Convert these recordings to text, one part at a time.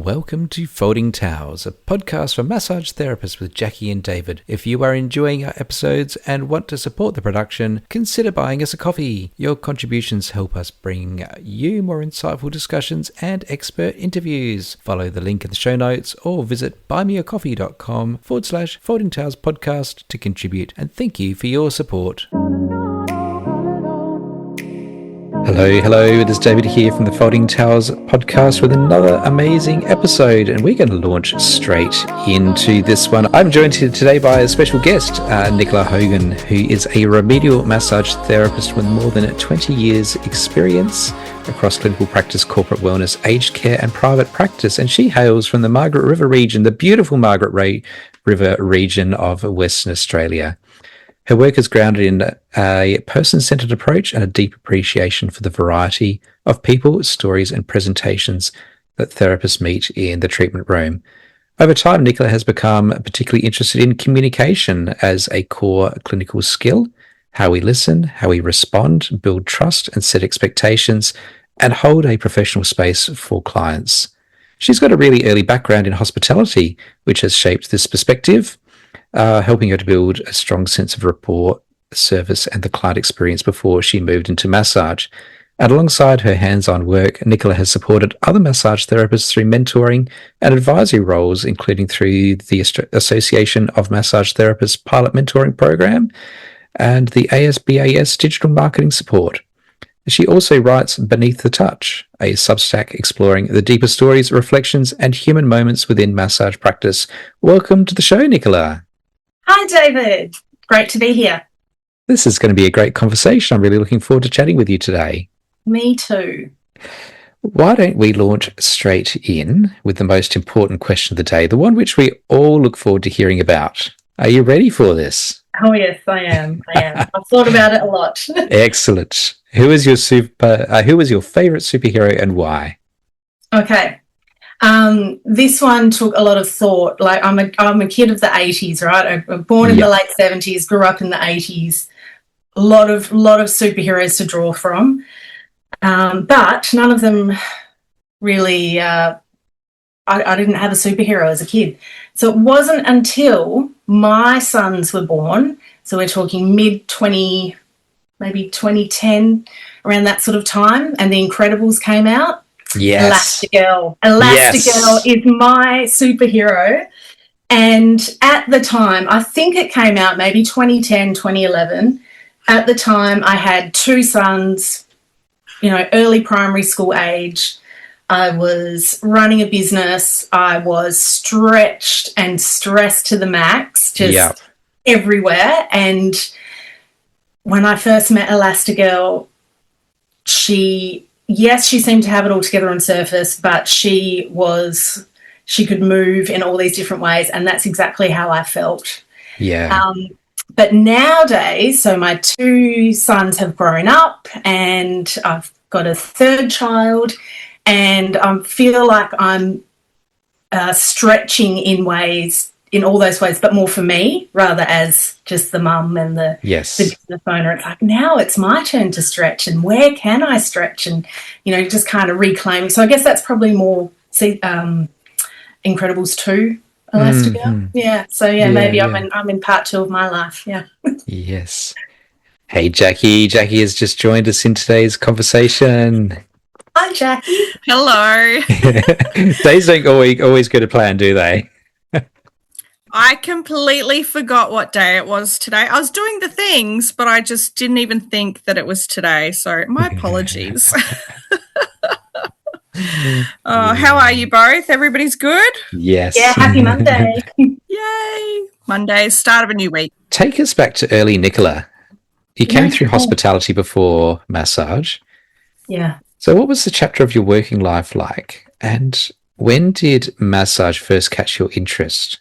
Welcome to Folding Towels, a podcast for massage therapists with Jackie and David. If you are enjoying our episodes and want to support the production, consider buying us a coffee. Your contributions help us bring you more insightful discussions and expert interviews. Follow the link in the show notes or visit buymeacoffee.com/Folding Towels podcast to contribute, and thank you for your support. Hello, it is David here from the Folding Towels podcast with another amazing episode, and we're going to launch straight into this one. I'm joined here today by a special guest, Nicola Hogan, who is a remedial massage therapist with more than 20 years experience across clinical practice, corporate wellness, aged care and private practice, and she hails from the Margaret River region, the beautiful Margaret River region of Western Australia. Her work is grounded in a person-centered approach and a deep appreciation for the variety of people, stories, and presentations that therapists meet in the treatment room. Over time, Nicola has become particularly interested in communication as a core clinical skill, how we listen, how we respond, build trust, and set expectations, and hold a professional space for clients. She's got a really early background in hospitality, which has shaped this perspective, helping her to build a strong sense of rapport, service, and the client experience before she moved into massage. And alongside her hands-on work, Nicola has supported other massage therapists through mentoring and advisory roles, including through the Association of Massage Therapists Pilot Mentoring Program and the ASBAS Digital Marketing Support. She also writes Beneath the Touch, a Substack exploring the deeper stories, reflections, and human moments within massage practice. Welcome to the show, Nicola. Hi, David. Great to be here. This is going to be a great conversation. I'm really looking forward to chatting with you today. Me too. Why don't we launch straight in with the most important question of the day, the one which we all look forward to hearing about. Are you ready for this? Oh, yes, I am. I've thought about it a lot. Excellent. Who is your favorite superhero and why? Okay. This one took a lot of thought. Like I'm a kid of the 80s, right? I was born in the late 70s, grew up in the 80s. A lot of superheroes to draw from, but none of them really. I didn't have a superhero as a kid, so it wasn't until my sons were born. So we're talking mid-20, maybe 2010, around that sort of time, and The Incredibles came out. Yes. Elastigirl is my superhero. And at the time, I think it came out maybe 2010, 2011. At the time, I had two sons, early primary school age. I was running a business. I was stretched and stressed to the max, just everywhere. And when I first met Elastigirl, she seemed to have it all together on surface, but she could move in all these different ways, and that's exactly how I felt. Yeah. But nowadays, so my two sons have grown up and I've got a third child, and I feel like I'm stretching in all those ways, but more for me rather as just the mum and the business owner. It's like now it's my turn to stretch, and where can I stretch, and just kind of reclaiming. So I guess that's probably more Incredibles 2, Elastigirl. Mm-hmm. Maybe I'm in part 2 of my life. Yeah. Yes. Hey, Jackie. Jackie has just joined us in today's conversation. Hi, Jackie. Hello. Days don't always go to plan, do they? I completely forgot what day it was today. I was doing the things, but I just didn't even think that it was today. So my apologies. How are you both? Everybody's good? Yes. Yeah, happy Monday. Yay. Monday, start of a new week. Take us back to early Nicola. You came through hospitality before massage. Yeah. So what was the chapter of your working life like? And when did massage first catch your interest?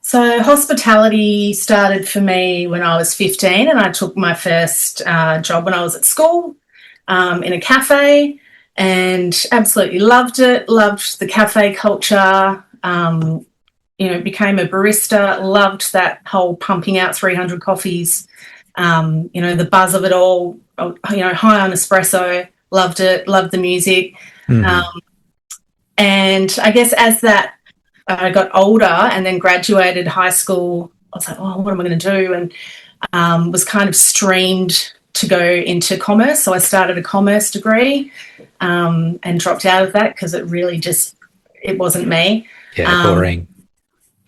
So hospitality started for me when I was 15, and I took my first job when I was at school in a cafe, and absolutely loved it, loved the cafe culture, became a barista, loved that whole pumping out 300 coffees, the buzz of it all, high on espresso, loved it, loved the music. Mm-hmm. And I guess as that I got older and then graduated high school, I was like, oh, what am I going to do? And was kind of streamed to go into commerce. So I started a commerce degree and dropped out of that because it really just, it wasn't me. Yeah, boring.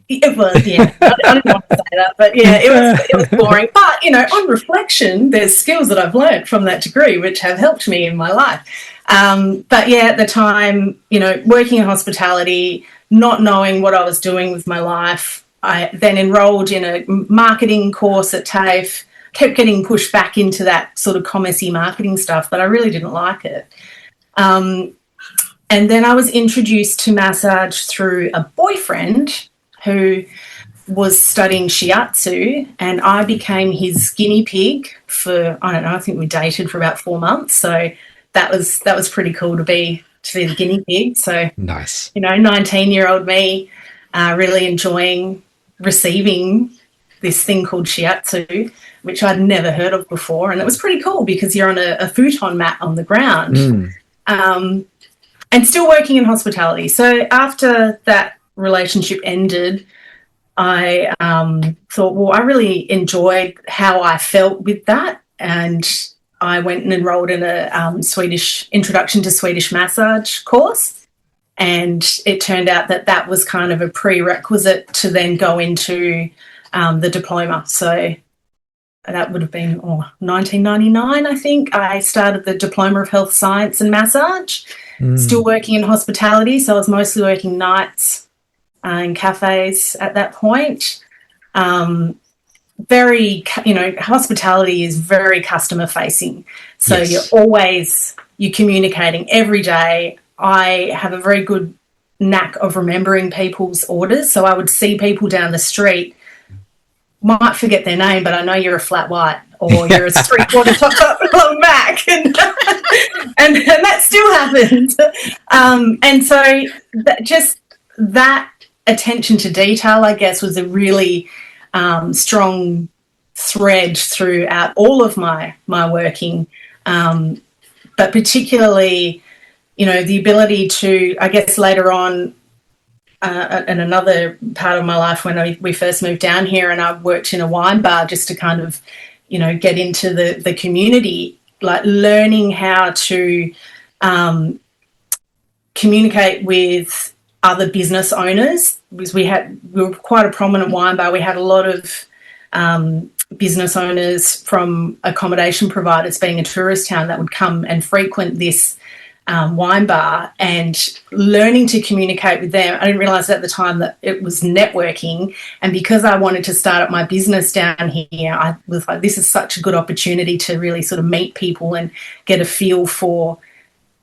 It was, yeah. I didn't want to say that, but yeah, it was boring. But, you know, on reflection, there's skills that I've learned from that degree which have helped me in my life. But yeah, at the time, you know, working in hospitality, not knowing what I was doing with my life, I then enrolled in a marketing course at TAFE, kept getting pushed back into that sort of commerce-y marketing stuff, but I really didn't like it. And then I was introduced to massage through a boyfriend who was studying shiatsu, and I became his guinea pig for, I don't know, I think we dated for about 4 months. So that was pretty cool to be the guinea pig. So nice. You know, 19-year-old me really enjoying receiving this thing called shiatsu, which I'd never heard of before. And it was pretty cool because you're on a futon mat on the ground. And still working in hospitality. So after that relationship ended, I thought, well, I really enjoyed how I felt with that, and I went and enrolled in a Swedish introduction to Swedish massage course, and it turned out that that was kind of a prerequisite to then go into the diploma. So that would have been 1999, I think. I started the Diploma of Health Science and Massage, still working in hospitality, so I was mostly working nights in cafes at that point. Very, you know, hospitality is very customer facing. So Yes. you're communicating every day. I have a very good knack of remembering people's orders. So I would see people down the street, might forget their name, but I know you're a flat white or you're a 3/4 top up long back. And that still happens. And so that attention to detail, I guess, was a really strong thread throughout all of my working, but particularly, you know, the ability to, I guess, later on in another part of my life when we first moved down here, and I worked in a wine bar just to kind of, you know, get into the community, like learning how to communicate with other business owners, because we were quite a prominent wine bar. We had a lot of business owners from accommodation providers, being a tourist town, that would come and frequent this wine bar, and learning to communicate with them. I didn't realise at the time that it was networking, and because I wanted to start up my business down here, I was like, this is such a good opportunity to really sort of meet people and get a feel for,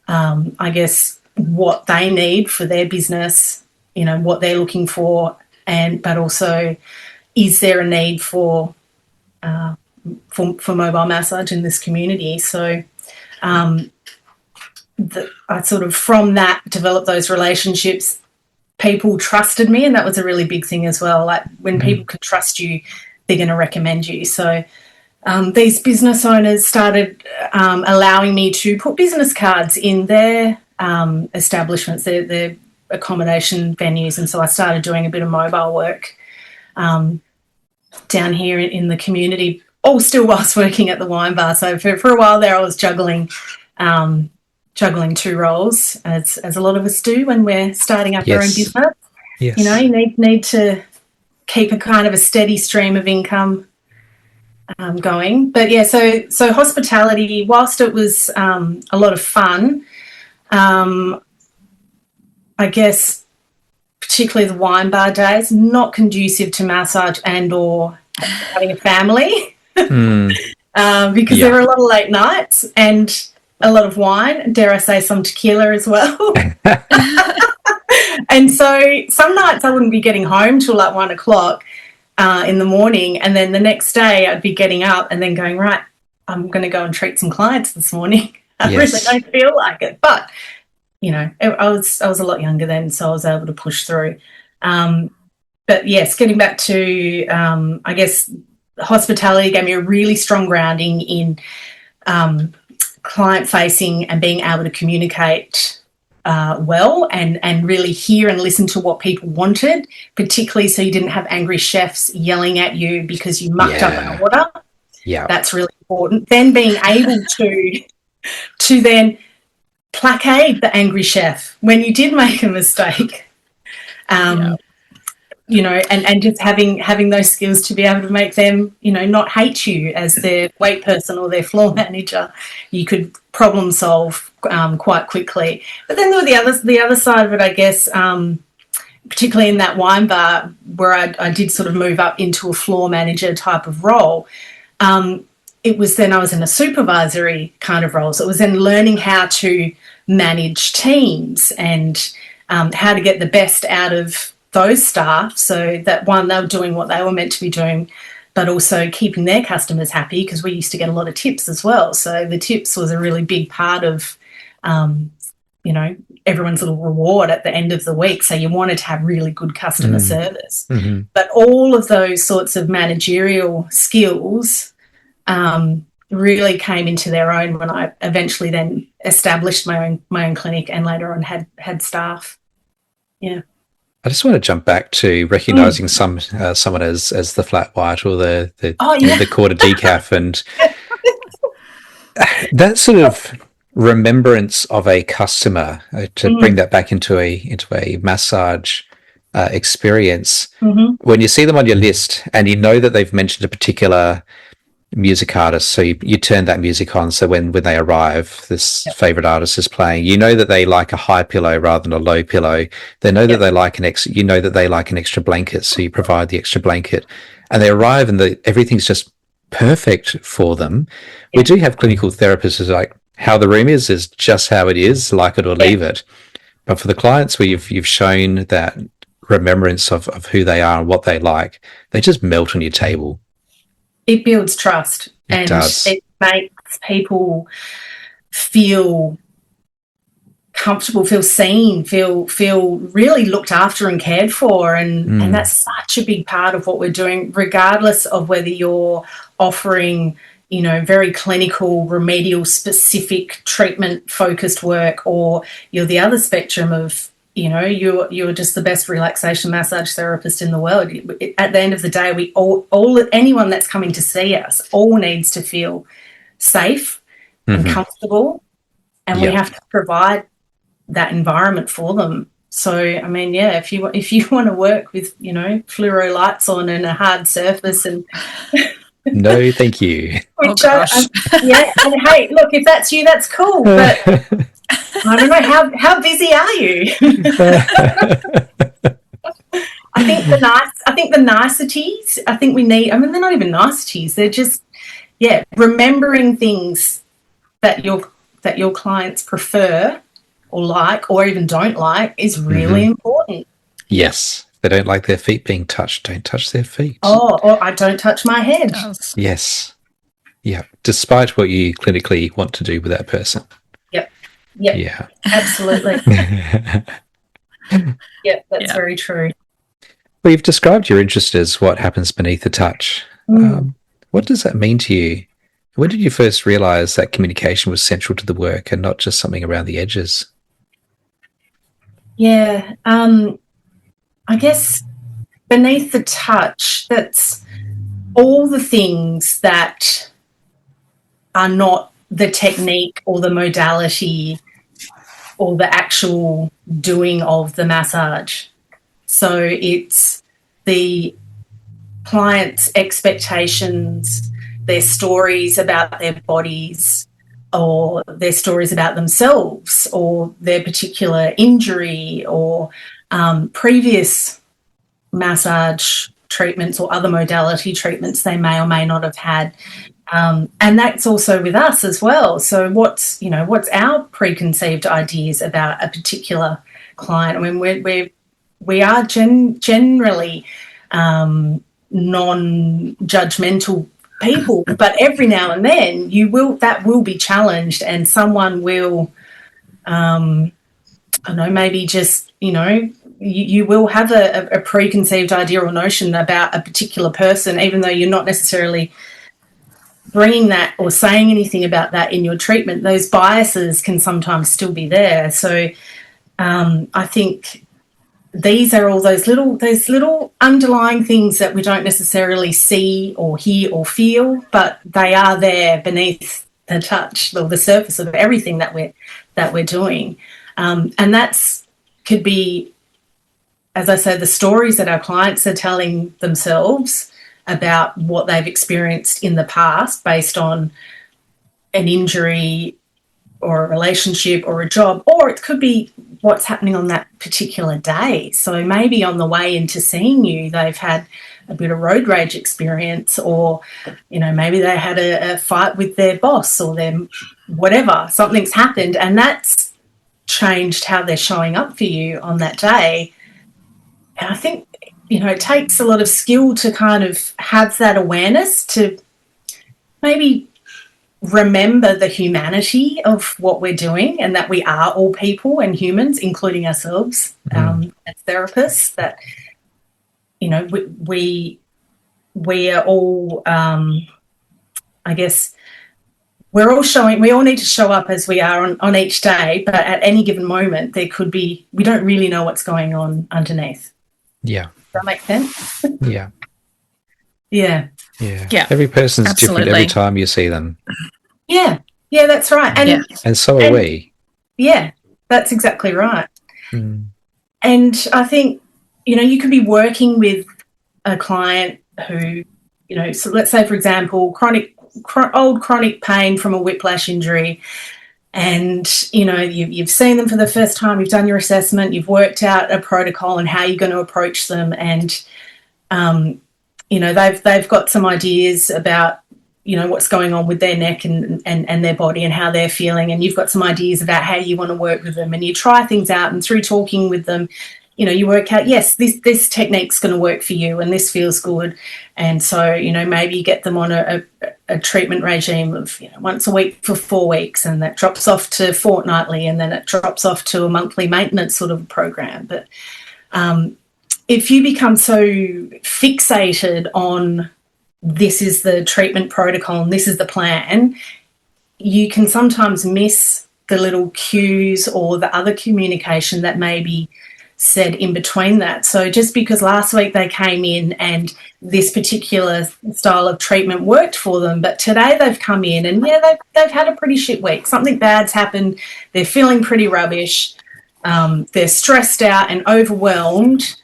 I guess, what they need for their business, you know, what they're looking for, but also, is there a need for mobile massage in this community? So I sort of, from that, developed those relationships. People trusted me, and that was a really big thing as well. Like, when people can trust you, they're going to recommend you. So these business owners started allowing me to put business cards in their establishments, their accommodation venues, and so I started doing a bit of mobile work down here in the community, all still whilst working at the wine bar. So for a while there, I was juggling two roles, as a lot of us do when we're starting up our own business. Yes. You know, you need to keep a kind of a steady stream of income going. But yeah, so hospitality, whilst it was a lot of fun, I guess particularly the wine bar days, not conducive to massage and or having a family, because there were a lot of late nights and a lot of wine, dare I say some tequila as well. And so some nights I wouldn't be getting home till like 1 o'clock in the morning, and then the next day I'd be getting up and then going, right, I'm going to go and treat some clients this morning. I really don't feel like it, but you know, I was a lot younger then, so I was able to push through. But yes, getting back to, I guess, hospitality gave me a really strong grounding in client facing and being able to communicate well and really hear and listen to what people wanted, particularly so you didn't have angry chefs yelling at you because you mucked up an order. Yeah. That's really important. Then being able to then placate the angry chef when you did make a mistake. You know, and just having those skills to be able to make them, you know, not hate you as their wait person or their floor manager. You could problem solve quite quickly. But then there were the other side of it, I guess, particularly in that wine bar where I did sort of move up into a floor manager type of role. It was then I was in a supervisory kind of role. So it was then learning how to manage teams and how to get the best out of those staff, so that one, they were doing what they were meant to be doing, but also keeping their customers happy, because we used to get a lot of tips as well. So the tips was a really big part of, you know, everyone's little reward at the end of the week. So you wanted to have really good customer service. Mm-hmm. But all of those sorts of managerial skills really came into their own when I eventually then established my own clinic and later on had staff. Yeah. I just want to jump back to recognising someone as the flat white or the quarter decaf, and that sort of remembrance of a customer to bring that back into a massage experience. Mm-hmm. When you see them on your list and you know that they've mentioned a particular music artist, so you turn that music on, so when they arrive, this favorite artist is playing, you know that they like a high pillow rather than a low pillow. They know that they like an extra blanket, so you provide the extra blanket, and they arrive and everything's just perfect for them. We do have clinical therapists who's like, how the room is just how it is, like it or leave it. But for the clients where you've shown that remembrance of who they are and what they like, they just melt on your table. It builds trust, and it makes people feel comfortable, feel seen, feel really looked after and cared for, and that's such a big part of what we're doing, regardless of whether you're offering, you know, very clinical, remedial, specific treatment-focused work, or you're the other spectrum of, you know, you're just the best relaxation massage therapist in the world. At the end of the day, we anyone that's coming to see us all needs to feel safe and comfortable, and we have to provide that environment for them. So, I mean, if you want to work with, you know, fluoro lights on and a hard surface and no, thank you. And hey, look, if that's you, that's cool, but I don't know, how busy are you? I think the niceties, I think we need, I mean, they're not even niceties, they're just, remembering things that your clients prefer or like or even don't like is really important. Yes. If they don't like their feet being touched, don't touch their feet. Oh, or I don't touch my head. Yes. Yeah. Despite what you clinically want to do with that person. Yep. Yeah. Absolutely. Yep, that's very true. Well, you've described your interest as what happens beneath the touch. What does that mean to you? When did you first realise that communication was central to the work and not just something around the edges? Yeah, I guess beneath the touch, that's all the things that are not the technique or the modality or the actual doing of the massage. So it's the client's expectations, their stories about their bodies, or their stories about themselves, or their particular injury, or previous massage treatments or other modality treatments they may or may not have had. And that's also with us as well. So what's our preconceived ideas about a particular client? I mean, we are generally non-judgmental people, but every now and then that will be challenged, and someone will, I don't know, maybe just, you know, you will have a preconceived idea or notion about a particular person, even though you're not necessarily bringing that or saying anything about that in your treatment. Those biases can sometimes still be there. So I think these are all those little underlying things that we don't necessarily see or hear or feel, but they are there beneath the touch or the surface of everything that we're doing. And that's could be, as I said, the stories that our clients are telling themselves about what they've experienced in the past based on an injury or a relationship or a job, or it could be what's happening on that particular day. So maybe on the way into seeing you, they've had a bit of road rage experience, or, maybe they had a fight with their boss or their whatever, something's happened, and that's changed how they're showing up for you on that day. And I think, it takes a lot of skill to kind of have that awareness to maybe remember the humanity of what we're doing, and that we are all people and humans, including ourselves, as therapists, that, we are all, I guess, we all need to show up as we are on each day, but at any given moment there could be, we don't really know what's going on underneath. Yeah. Does that make sense? Yeah. Yeah. Yeah. Every person's absolutely different every time you see them. Yeah, that's right. And so are we. Yeah, that's exactly right. Mm. And I think, you could be working with a client who, so let's say, for example, old chronic pain from a whiplash injury, and, you've seen them for the first time, you've done your assessment, you've worked out a protocol and how you're going to approach them, and, they've got some ideas about, what's going on with their neck and their body and how they're feeling, and you've got some ideas about how you want to work with them, and you try things out, and through talking with them, you work out, yes, this technique's going to work for you and this feels good. And so, maybe you get them on a treatment regime of, once a week for 4 weeks, and that drops off to fortnightly, and then it drops off to a monthly maintenance sort of program. But if you become so fixated on this is the treatment protocol and this is the plan, you can sometimes miss the little cues or the other communication that may be said in between that. So just because last week they came in and this particular style of treatment worked for them, but today they've come in and they've had a pretty shit week. Something bad's happened. They're feeling pretty rubbish. They're stressed out and overwhelmed.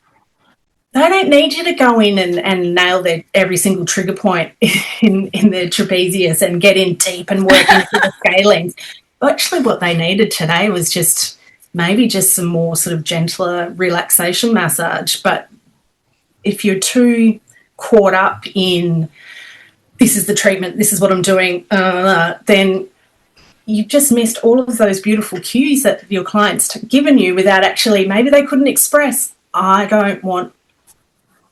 They don't need you to go in and nail every single trigger point in their trapezius and get in deep and work into the scalings. Actually, what they needed today was just some more sort of gentler relaxation massage. But if you're too caught up in this is the treatment, this is what I'm doing, then you've just missed all of those beautiful cues that your client's given you without actually, maybe they couldn't express, I don't want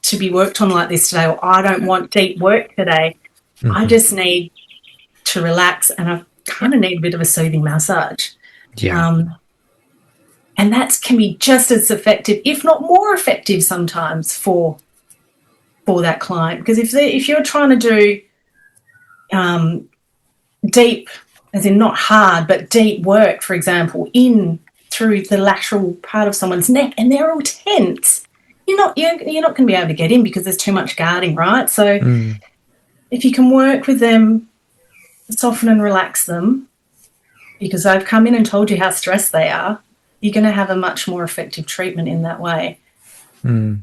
to be worked on like this today, or I don't want deep work today. Mm-hmm. I just need to relax, and I kind of need a bit of a soothing massage. Yeah. And that can be just as effective, if not more effective sometimes for that client. Because if you're trying to do deep, as in not hard, but deep work, for example, in through the lateral part of someone's neck, and they're all tense, you're not going to be able to get in because there's too much guarding, right? So if you can work with them, soften and relax them, because they've come in and told you how stressed they are, you're going to have a much more effective treatment in that way. Mm.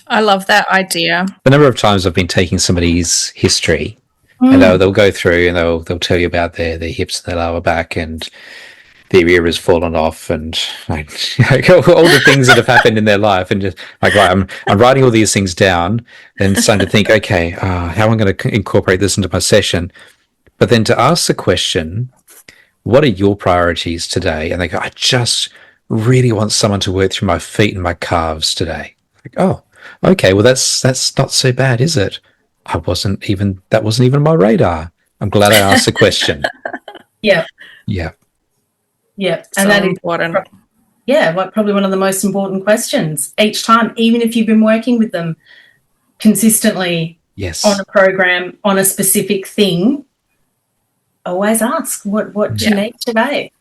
I love that idea. The number of times I've been taking somebody's history and they'll go through and they'll tell you about their hips and their lower back and their ear has fallen off and all the things that have happened in their life, and just like, right, I'm writing all these things down and starting to think, okay, how am I going to incorporate this into my session? But then to ask the question, what are your priorities today? And they go, I just really want someone to work through my feet and my calves today. Like, oh, okay, well that's not so bad, is it? That wasn't even on my radar. I'm glad I asked the question. Yeah. Yeah. Yeah. So and that is important. Probably one of the most important questions each time, even if you've been working with them consistently on a program, on a specific thing. Always ask, what do you need today?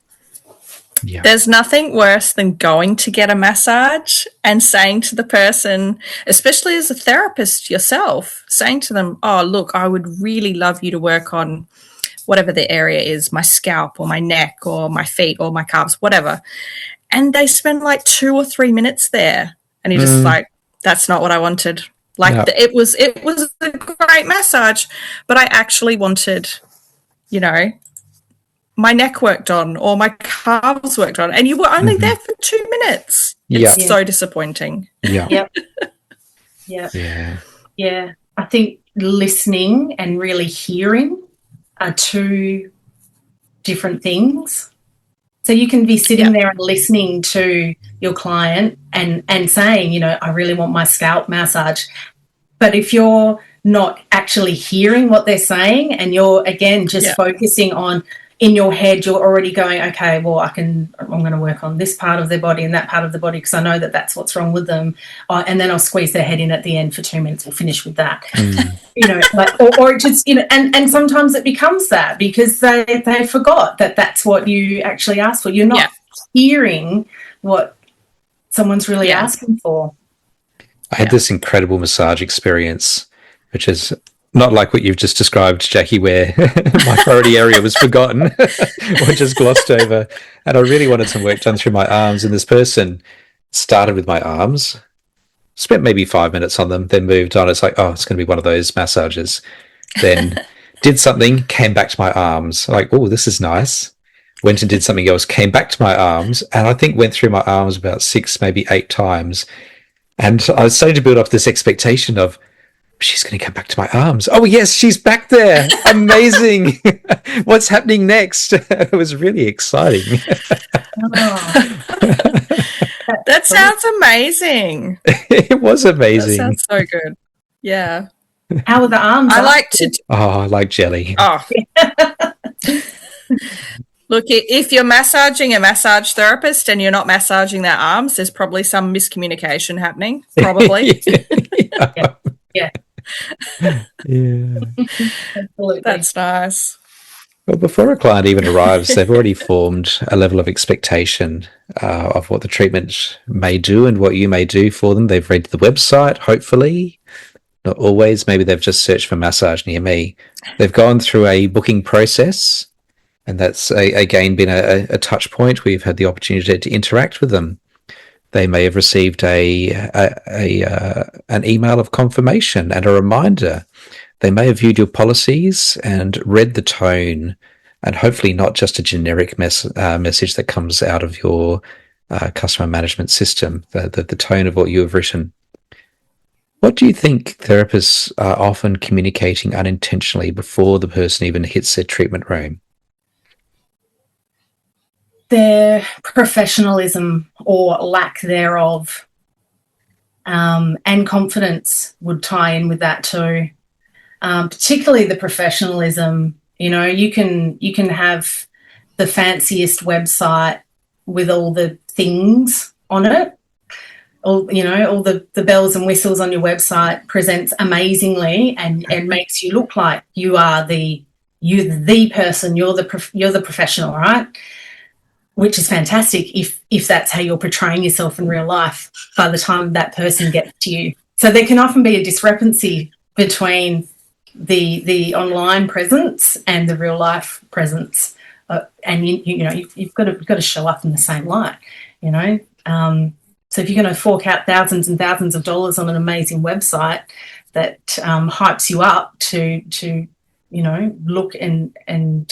Yeah. There's nothing worse than going to get a massage and saying to the person, especially as a therapist yourself, saying to them, oh, look, I would really love you to work on whatever the area is, my scalp or my neck or my feet or my calves, whatever. And they spend like 2 or 3 minutes there. And you're just like, that's not what I wanted. Like No. it was a great massage, but I actually wanted, my neck worked on or my calves worked on, and you were only there for 2 minutes. Yeah. It's so disappointing. Yeah. Yep. Yep. Yeah. Yeah. I think listening and really hearing are two different things. So you can be sitting there and listening to your client and saying, I really want my scalp massage. But if you're not actually hearing what they're saying and you're, again, just focusing on, in your head, you're already going, okay, well, I'm going to work on this part of their body and that part of the body because I know that that's what's wrong with them. And then I'll squeeze their head in at the end for 2 minutes. We'll finish with that. Or it just, and sometimes it becomes that because they forgot that that's what you actually asked for. You're not hearing what someone's really asking for. I had this incredible massage experience, which is not like what you've just described, Jackie, where my priority area was forgotten or just glossed over. And I really wanted some work done through my arms. And this person started with my arms, spent maybe 5 minutes on them, then moved on. It's like, oh, it's going to be one of those massages. Then did something, came back to my arms. Like, oh, this is nice. Went and did something else, came back to my arms. And I think went through my arms about 6, maybe 8 times. And I was starting to build up this expectation of, she's going to come back to my arms. Oh, yes, she's back there. Amazing. What's happening next? It was really exciting. That sounds amazing. It was amazing. That sounds so good. Yeah. How are the arms? I like to... I like jelly. Oh. Look, if you're massaging a massage therapist and you're not massaging their arms, there's probably some miscommunication happening, probably. Yeah. Yeah. Absolutely. That's nice. Well, before a client even arrives, they've already formed a level of expectation of what the treatment may do and what you may do for them. They've read the website, hopefully. Not always. Maybe they've just searched for massage near me. They've gone through a booking process, and that's, again, been a touch point where you've had the opportunity to interact with them. They may have received an email of confirmation and a reminder. They may have viewed your policies and read the tone, and hopefully not just a generic message that comes out of your customer management system, the tone of what you have written. What do you think therapists are often communicating unintentionally before the person even hits their treatment room? Their professionalism or lack thereof, and confidence would tie in with that too. Particularly the professionalism. You can have the fanciest website with all the things on it. All the bells and whistles on your website presents amazingly and makes you look like you're the person, you're the professional, right? Which is fantastic if that's how you're portraying yourself in real life by the time that person gets to you. So there can often be a discrepancy between the online presence and the real life presence, and you've got to show up in the same light. So if you're going to fork out thousands and thousands of dollars on an amazing website that hypes you up to look and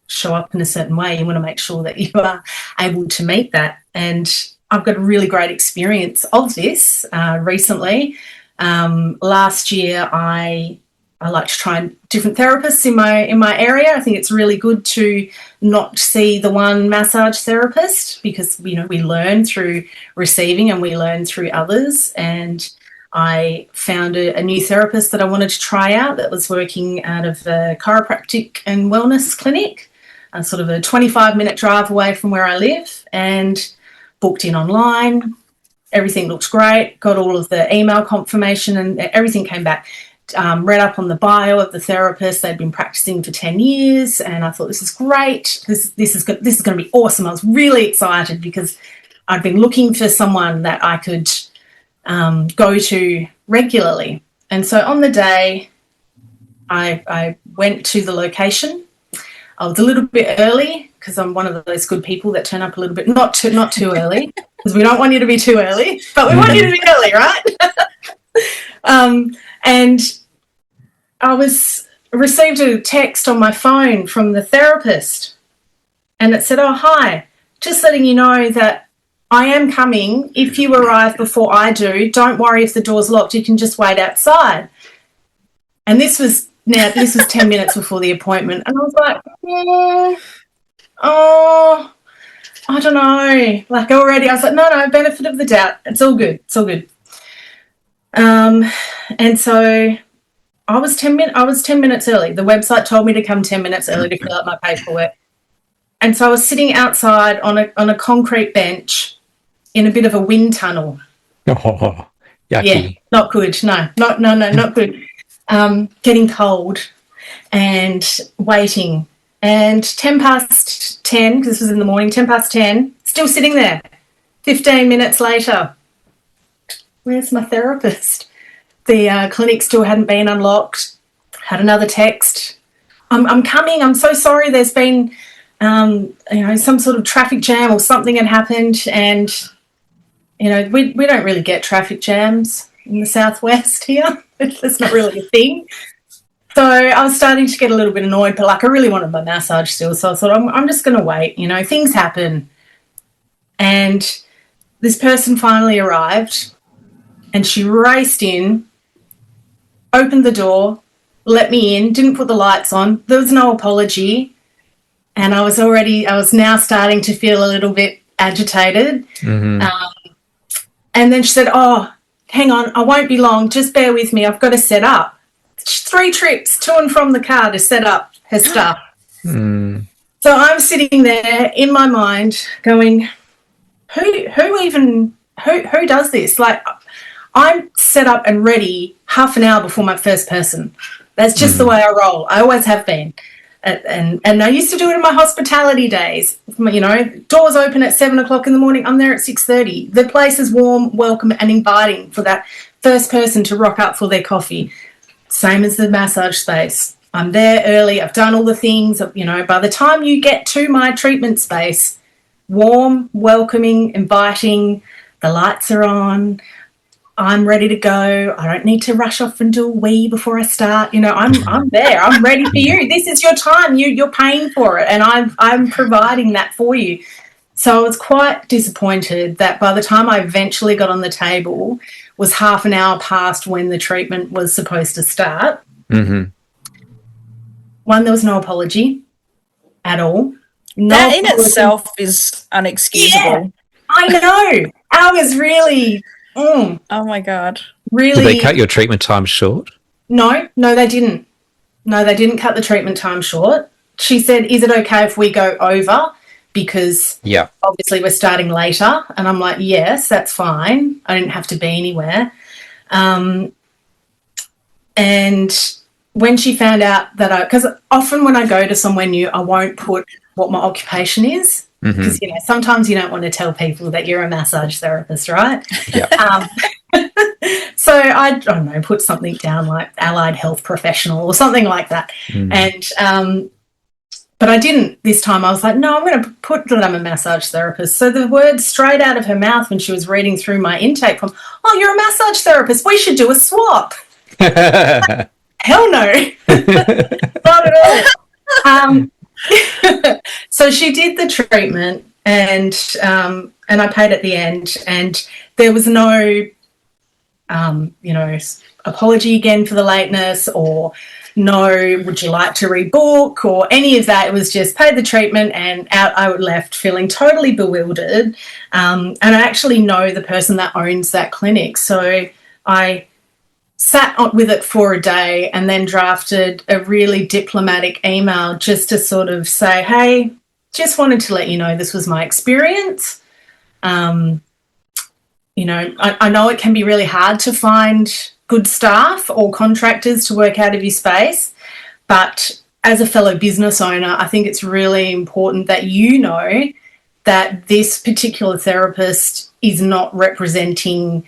show up in a certain way, you want to make sure that you are able to meet that. And I've got a really great experience of this recently. Last year, I like to try different therapists in my area. I think it's really good to not see the one massage therapist because we learn through receiving and we learn through others. And I found a new therapist that I wanted to try out that was working out of a chiropractic and wellness clinic, sort of a 25-minute drive away from where I live, and booked in online. Everything looked great, got all of the email confirmation and everything came back. read up on the bio of the therapist. They'd been practicing for 10 years, and I thought, this is great. This is going to be awesome. I was really excited because I'd been looking for someone that I could go to regularly. And so on the day, I went to the location. I was a little bit early because I'm one of those good people that turn up a little bit, not too early, because we don't want you to be too early, but we want you to be early, right? And I received a text on my phone from the therapist, and it said, "Oh, hi, just letting you know that I am coming. If you arrive before I do, don't worry if the door's locked. You can just wait outside." And this was 10 minutes before the appointment. And I was like, I don't know. Like already, I was like, no, benefit of the doubt. It's all good. It's all good. And so I was 10 minutes early. The website told me to come 10 minutes early to fill out my paperwork. And so I was sitting outside on a concrete bench in a bit of a wind tunnel. Oh, yucky. Yeah, not good. No, not good. Getting cold and waiting. And 10 past 10, because this was in the morning, 10 past 10, still sitting there. 15 minutes later, where's my therapist? The clinic still hadn't been unlocked. Had another text. I'm coming. I'm so sorry. There's been, some sort of traffic jam or something had happened. And, we don't really get traffic jams in the southwest here. It's not really a thing. So I was starting to get a little bit annoyed, but I really wanted my massage still. So I thought, I'm just going to wait. Things happen. And this person finally arrived, and she raced in, opened the door, let me in, didn't put the lights on. There was no apology. And I was now starting to feel a little bit agitated. Mm-hmm. And then she said, "Oh, hang on, I won't be long. Just bear with me. I've got to set up." 3 trips to and from the car to set up her stuff. Mm. So I'm sitting there in my mind going, who does this? Like, I'm set up and ready half an hour before my first person. That's just the way I roll. I always have been. And I used to do it in my hospitality days. Doors open at 7 o'clock in the morning. I'm there at 6:30. The place is warm, welcome, and inviting for that first person to rock up for their coffee. Same as the massage space. I'm there early. I've done all the things. By the time you get to my treatment space, warm, welcoming, inviting, the lights are on, I'm ready to go. I don't need to rush off and do a wee before I start. I'm there. I'm ready for you. This is your time. You're paying for it, and I'm providing that for you. So I was quite disappointed that by the time I eventually got on the table was half an hour past when the treatment was supposed to start. Mm-hmm. One, there was no apology at all. That in itself is unexcusable. Yeah, I know. I was really... Oh, my God. Really? Did they cut your treatment time short? No, they didn't. No, they didn't cut the treatment time short. She said, "Is it okay if we go over? Because obviously we're starting later." And I'm like, yes, that's fine. I didn't have to be anywhere. And when she found out that because often when I go to somewhere new, I won't put what my occupation is. Because, sometimes you don't want to tell people that you're a massage therapist, right? Yeah. So I don't know, put something down like allied health professional or something like that. And but I didn't this time. I was like, no, I'm going to put that I'm a massage therapist. So the words straight out of her mouth when she was reading through my intake form, "Oh, you're a massage therapist. We should do a swap." Hell no. Not at all. So she did the treatment, and I paid at the end, and there was no, apology again for the lateness, or no, would you like to rebook, or any of that. It was just paid the treatment, and out I left feeling totally bewildered. And I actually know the person that owns that clinic, so I sat with it for a day and then drafted a really diplomatic email just to sort of say, "Hey, just wanted to let you know this was my experience. I know it can be really hard to find good staff or contractors to work out of your space. But as a fellow business owner, I think it's really important that you know that this particular therapist is not representing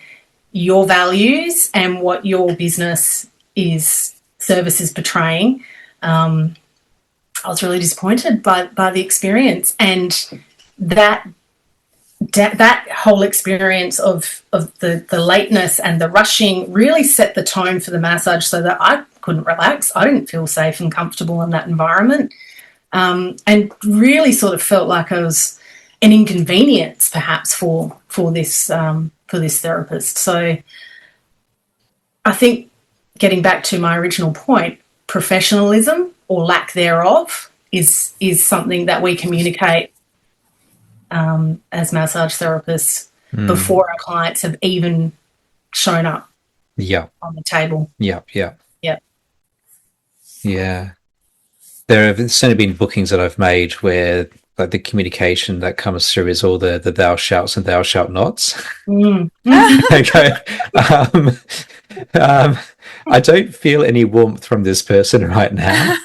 your values and what your business service is portraying. I was really disappointed by the experience, and that whole experience of the lateness and the rushing really set the tone for the massage, so that I couldn't relax. I didn't feel safe and comfortable in that environment, and really sort of felt like I was an inconvenience perhaps for this therapist. So I think, getting back to my original point, professionalism or lack thereof is something that we communicate as massage therapists before our clients have even shown up on the table. Yeah. There have certainly been bookings that I've made where like the communication that comes through is all the thou shalt and thou shalt nots. Okay. I don't feel any warmth from this person right now.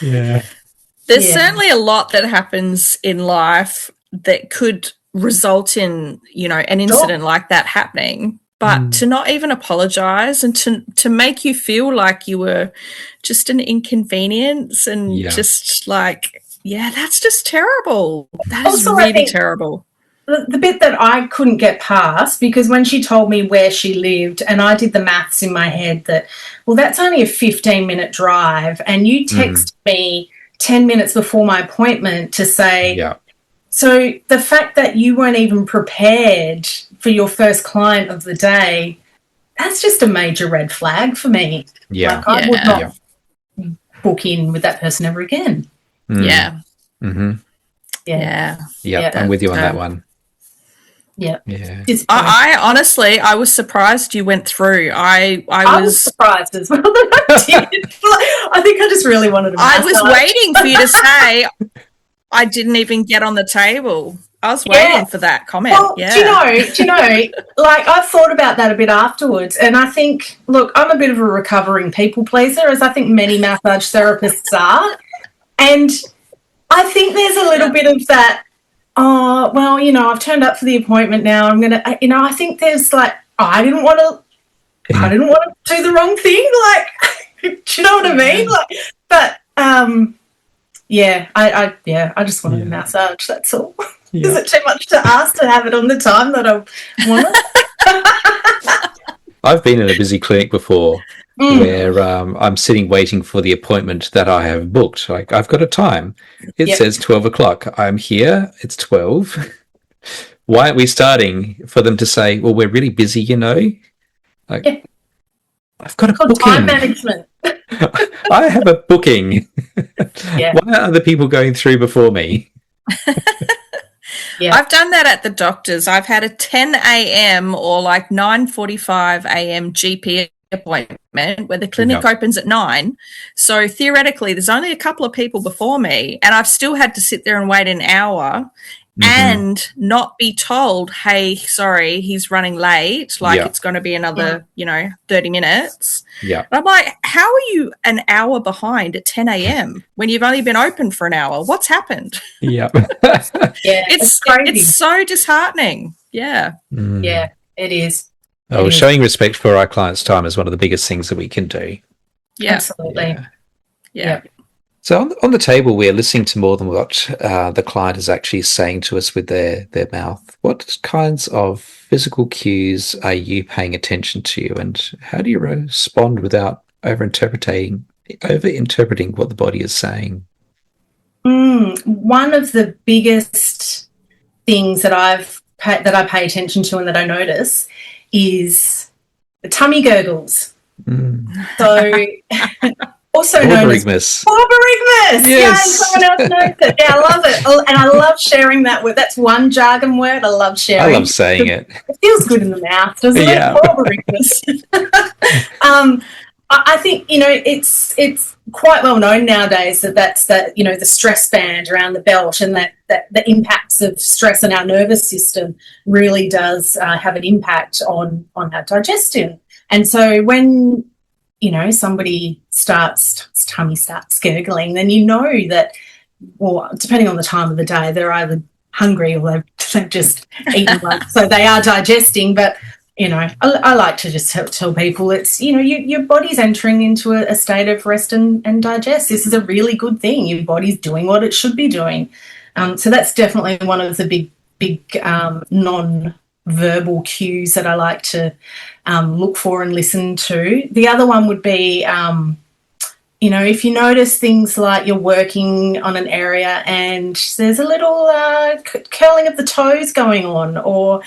Yeah. There's certainly a lot that happens in life that could result in, an incident like that happening. But to not even apologise and to make you feel like you were just an inconvenience and just like, that's just terrible. That is also really terrible. The bit that I couldn't get past, because when she told me where she lived and I did the maths in my head that, well, that's only a 15-minute drive, and you text me 10 minutes before my appointment to say, so the fact that you weren't even prepared for your first client of the day, that's just a major red flag for me. Yeah. Like, I would not book in with that person ever again. Yeah. Mm-hmm. Yeah. I'm with you on that one. Yeah. I honestly, I was surprised you went through. I was surprised as well that I did. I think I just really wanted to. I was waiting for you to say I didn't even get on the table. I was waiting for that comment. Well, do you know, like, I've thought about that a bit afterwards, and I think, look, I'm a bit of a recovering people pleaser, as I think many massage therapists are, and I think there's a little bit of that, oh, well, I've turned up for the appointment now, I'm going to, I think there's like, I didn't want to do the wrong thing, like, do you know what I mean? Like, but, I just wanted a massage, that's all. Is it too much to ask to have it on the time that I want it? I've been in a busy clinic before where I'm sitting waiting for the appointment that I have booked. Like, I've got a time. It says 12 o'clock. I'm here. It's 12. Why aren't we starting? For them to say, well, we're really busy, Like, I've got a booking. Time management. I have a booking. Why are other people going through before me? I've done that at the doctor's. I've had a 10 a.m. or like 9:45 a.m. GP appointment where the clinic opens at 9. So theoretically, there's only a couple of people before me, and I've still had to sit there and wait an hour and not be told, hey, sorry, he's running late. Like, it's going to be another, 30 minutes. Yeah. And I'm like, how are you an hour behind at 10 a.m. when you've only been open for an hour? What's happened? Yeah. It's crazy. It's so disheartening. Yeah. Yeah, it is. Showing respect for our clients' time is one of the biggest things that we can do. Yeah. Absolutely. Yeah. So on the table, we're listening to more than what the client is actually saying to us with their mouth. What kinds of physical cues are you paying attention to, and how do you respond without overinterpreting what the body is saying? One of the biggest things that I pay attention to and that I notice is the tummy gurgles. So also known as borborygmus. Yes. Someone else knows it. Yeah, I love it. And I love sharing that word. That's one jargon word I love sharing. I love saying it. It feels good in the mouth, doesn't it? Borborygmus. I think, it's quite well known nowadays that's the stress band around the belt, and that the impacts of stress on our nervous system really does have an impact on our digestion. And so when, somebody tummy starts gurgling, then that, well, depending on the time of the day, they're either hungry or they've just eaten lunch, so they are digesting. But I like to just tell people it's, your body's entering into a state of rest and digest. This is a really good thing. Your body's doing what it should be doing. So that's definitely one of the big non-verbal cues that I like to look for and listen to. The other one would be, if you notice things like you're working on an area and there's a little curling of the toes going on, or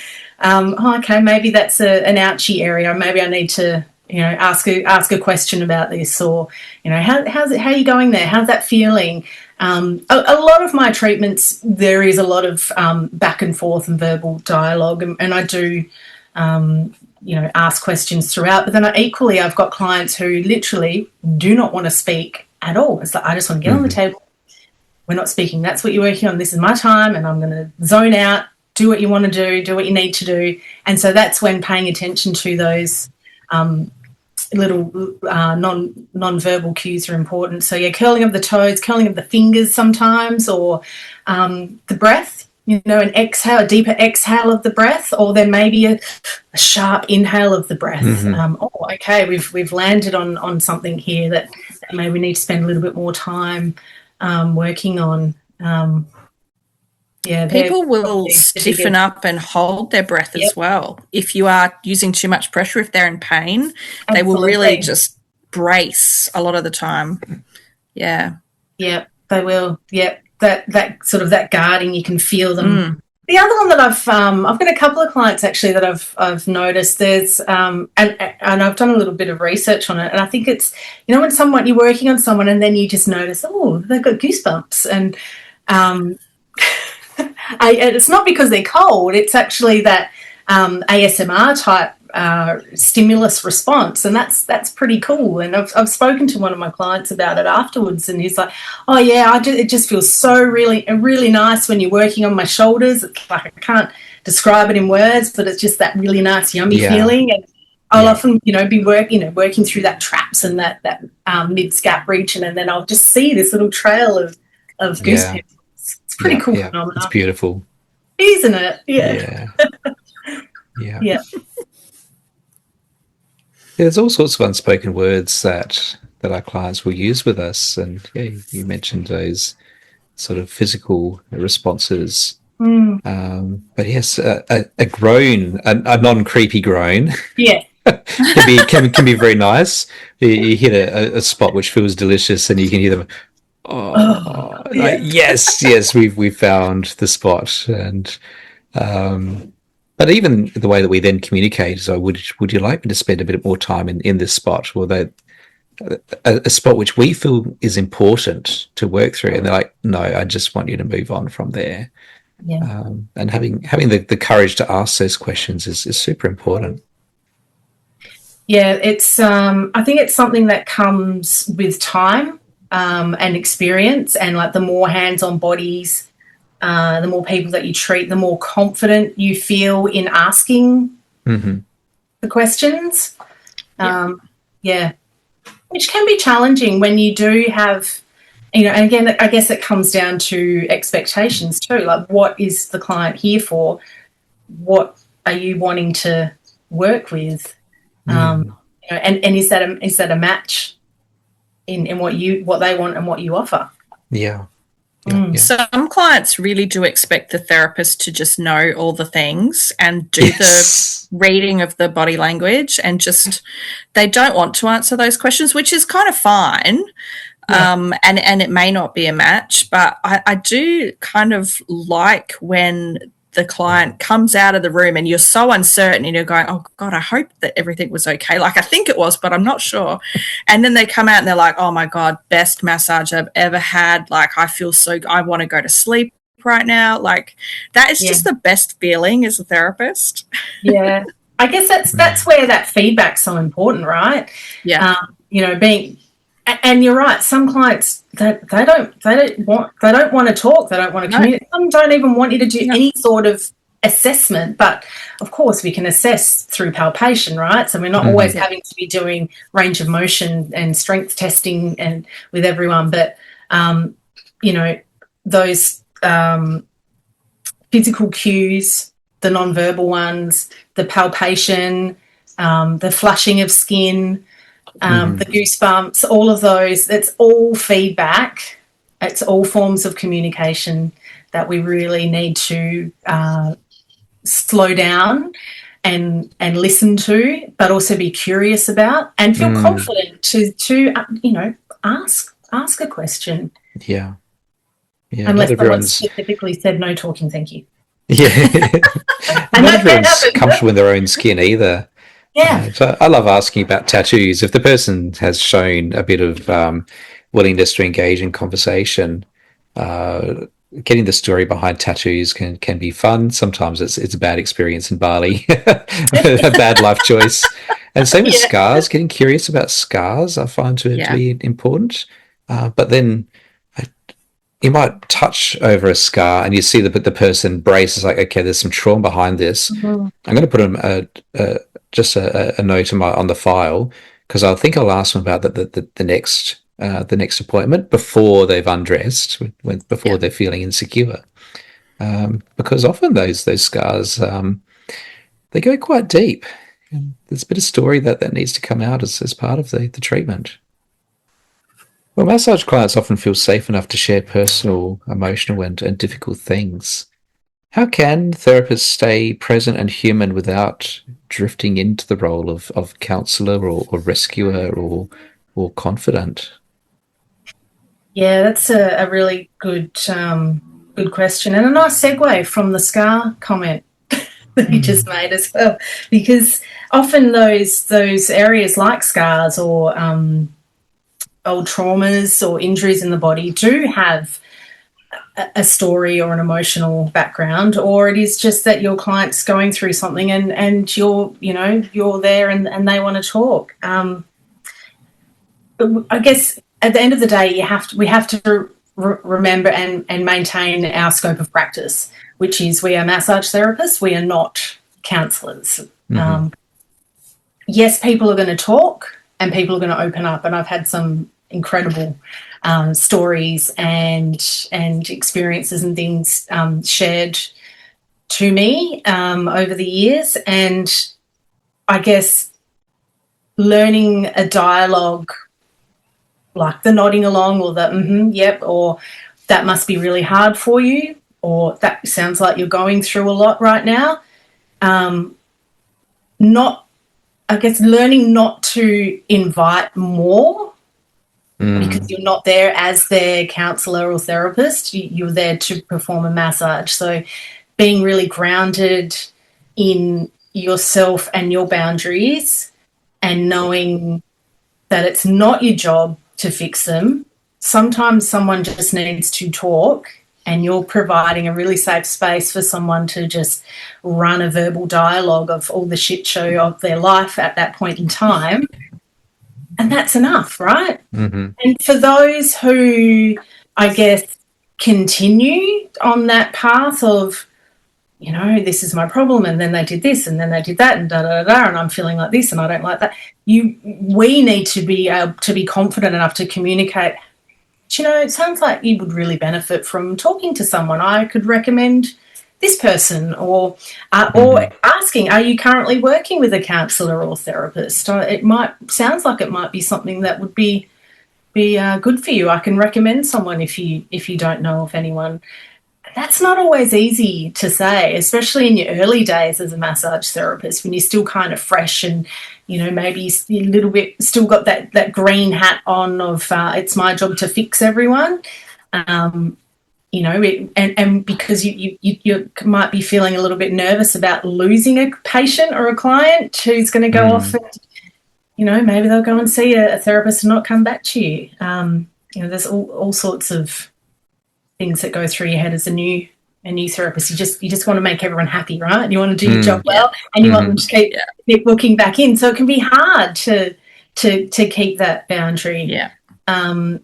okay, maybe that's an ouchy area. Maybe I need to, ask a question about this, or, how are you going there? How's that feeling? A lot of my treatments, there is a lot of back and forth and verbal dialogue, and I do, ask questions throughout. But then I've got clients who literally do not want to speak at all. It's like, I just want to get on the table. We're not speaking. That's what you're working on. This is my time, and I'm going to zone out. Do what you want to do what you need to do. And so that's when paying attention to those little non-verbal cues are important. So, curling of the toes, curling of the fingers sometimes, or the breath, an exhale, a deeper exhale of the breath, or there may be a sharp inhale of the breath. Okay, we've landed on something here that maybe we need to spend a little bit more time working on. People will stiffen up and hold their breath as well. If you are using too much pressure, if they're in pain, they will really just brace a lot of the time. Yeah. Yeah, they will. Yeah, that sort of that guarding, you can feel them. The other one that I've got a couple of clients actually that I've noticed. There's and I've done a little bit of research on it, and I think it's, when you're working on someone and then you just notice, they've got goosebumps, and it's not because they're cold. It's actually that ASMR type stimulus response, and that's pretty cool. And I've spoken to one of my clients about it afterwards, and he's like, "Oh yeah, it just feels so really nice when you're working on my shoulders. It's like I can't describe it in words, but it's just that really nice, yummy feeling." And I'll often, be working through that traps and that mid scalp region, and then I'll just see this little trail of goosebumps. It's pretty cool phenomenon. It's beautiful, isn't it? Yeah. Yeah. There's all sorts of unspoken words that our clients will use with us, and you mentioned those sort of physical responses. But yes, a groan, a non-creepy groan, can be very nice. You hit a spot which feels delicious, and you can hear them. Yes, we've found the spot, and but even the way that we then communicate is, would you like me to spend a bit more time in this spot, or that a spot which we feel is important to work through, and they're like, no, I just want you to move on from there. And having the courage to ask those questions is super important. It's I think it's something that comes with time and experience, and like the more hands-on bodies, the more people that you treat, the more confident you feel in asking the questions. Which can be challenging when you do have, and again, I guess it comes down to expectations too. Like, what is the client here for? What are you wanting to work with? And is that a match in what they want and what you offer? Some clients really do expect the therapist to just know all the things and do the reading of the body language, and just they don't want to answer those questions, which is kind of fine. And it may not be a match, but I do kind of like when the client comes out of the room and you're so uncertain and you're going, oh God, I hope that everything was okay. Like, I think it was, but I'm not sure. And then they come out and they're like, oh my God, best massage I've ever had. Like, I want to go to sleep right now. Like, that is just the best feeling as a therapist. I guess that's where that feedback's so important, right? being, and you're right, some clients that they don't want to talk, they don't want to communicate. Some don't even want you to do any sort of assessment, but of course we can assess through palpation, right? So we're not always having to be doing range of motion and strength testing and with everyone, but those physical cues, the non-verbal ones, the palpation, the flushing of skin, the goosebumps, all of those, it's all feedback. It's all forms of communication that we really need to slow down and listen to, but also be curious about and feel confident to ask a question. Yeah. Unless someone specifically said no talking, thank you. Yeah. And not everyone's comfortable in their own skin either. Yeah. So I love asking about tattoos. If the person has shown a bit of willingness to engage in conversation, getting the story behind tattoos can be fun. Sometimes it's a bad experience in Bali, a bad life choice. And same with scars. Getting curious about scars, I find to be important. But then you might touch over a scar and you see the person braces like, okay, there's some trauma behind this. I'm going to put just a note on the file, because I think I'll ask them about the next appointment before they've undressed, before they're feeling insecure, because often those scars they go quite deep. And there's a bit of story that needs to come out as part of the treatment. Well, massage clients often feel safe enough to share personal, emotional, and difficult things. How can therapists stay present and human without drifting into the role of counsellor or rescuer or confidant? Yeah, that's a really good question, and a nice segue from the scar comment that you just made as well, because often those areas like scars or old traumas or injuries in the body do have a story or an emotional background, or it is just that your client's going through something and you're there and they want to talk. But I guess at the end of the day, we have to remember and maintain our scope of practice, which is we are massage therapists. We are not counsellors. Yes, people are going to talk and people are going to open up, and I've had some incredible stories and experiences and things shared to me over the years, and I guess learning a dialogue like the nodding along or the yep, or that must be really hard for you, or that sounds like you're going through a lot right now. Learning not to invite more because you're not there as their counsellor or therapist. You're there to perform a massage. So being really grounded in yourself and your boundaries and knowing that it's not your job to fix them. Sometimes someone just needs to talk, and you're providing a really safe space for someone to just run a verbal dialogue of all the shit show of their life at that point in time. And that's enough, right? And for those who, I guess, continue on that path of, this is my problem, and then they did this, and then they did that, and da-da-da-da, and I'm feeling like this, and I don't like that. We need to be able to be confident enough to communicate, it sounds like you would really benefit from talking to someone. I could recommend this person, or asking, are you currently working with a counsellor or therapist? Sounds like it might be something that would be good for you. I can recommend someone if you don't know of anyone. That's not always easy to say, especially in your early days as a massage therapist, when you're still kind of fresh and, maybe you're a little bit still got that green hat on of it's my job to fix everyone. And because you might be feeling a little bit nervous about losing a patient or a client who's going to go off and, maybe they'll go and see a therapist and not come back to you. There's all sorts of things that go through your head as a new therapist. You just want to make everyone happy, right? You want to do your job well, and you want them to keep booking back in. So it can be hard to to keep that boundary. Yeah. And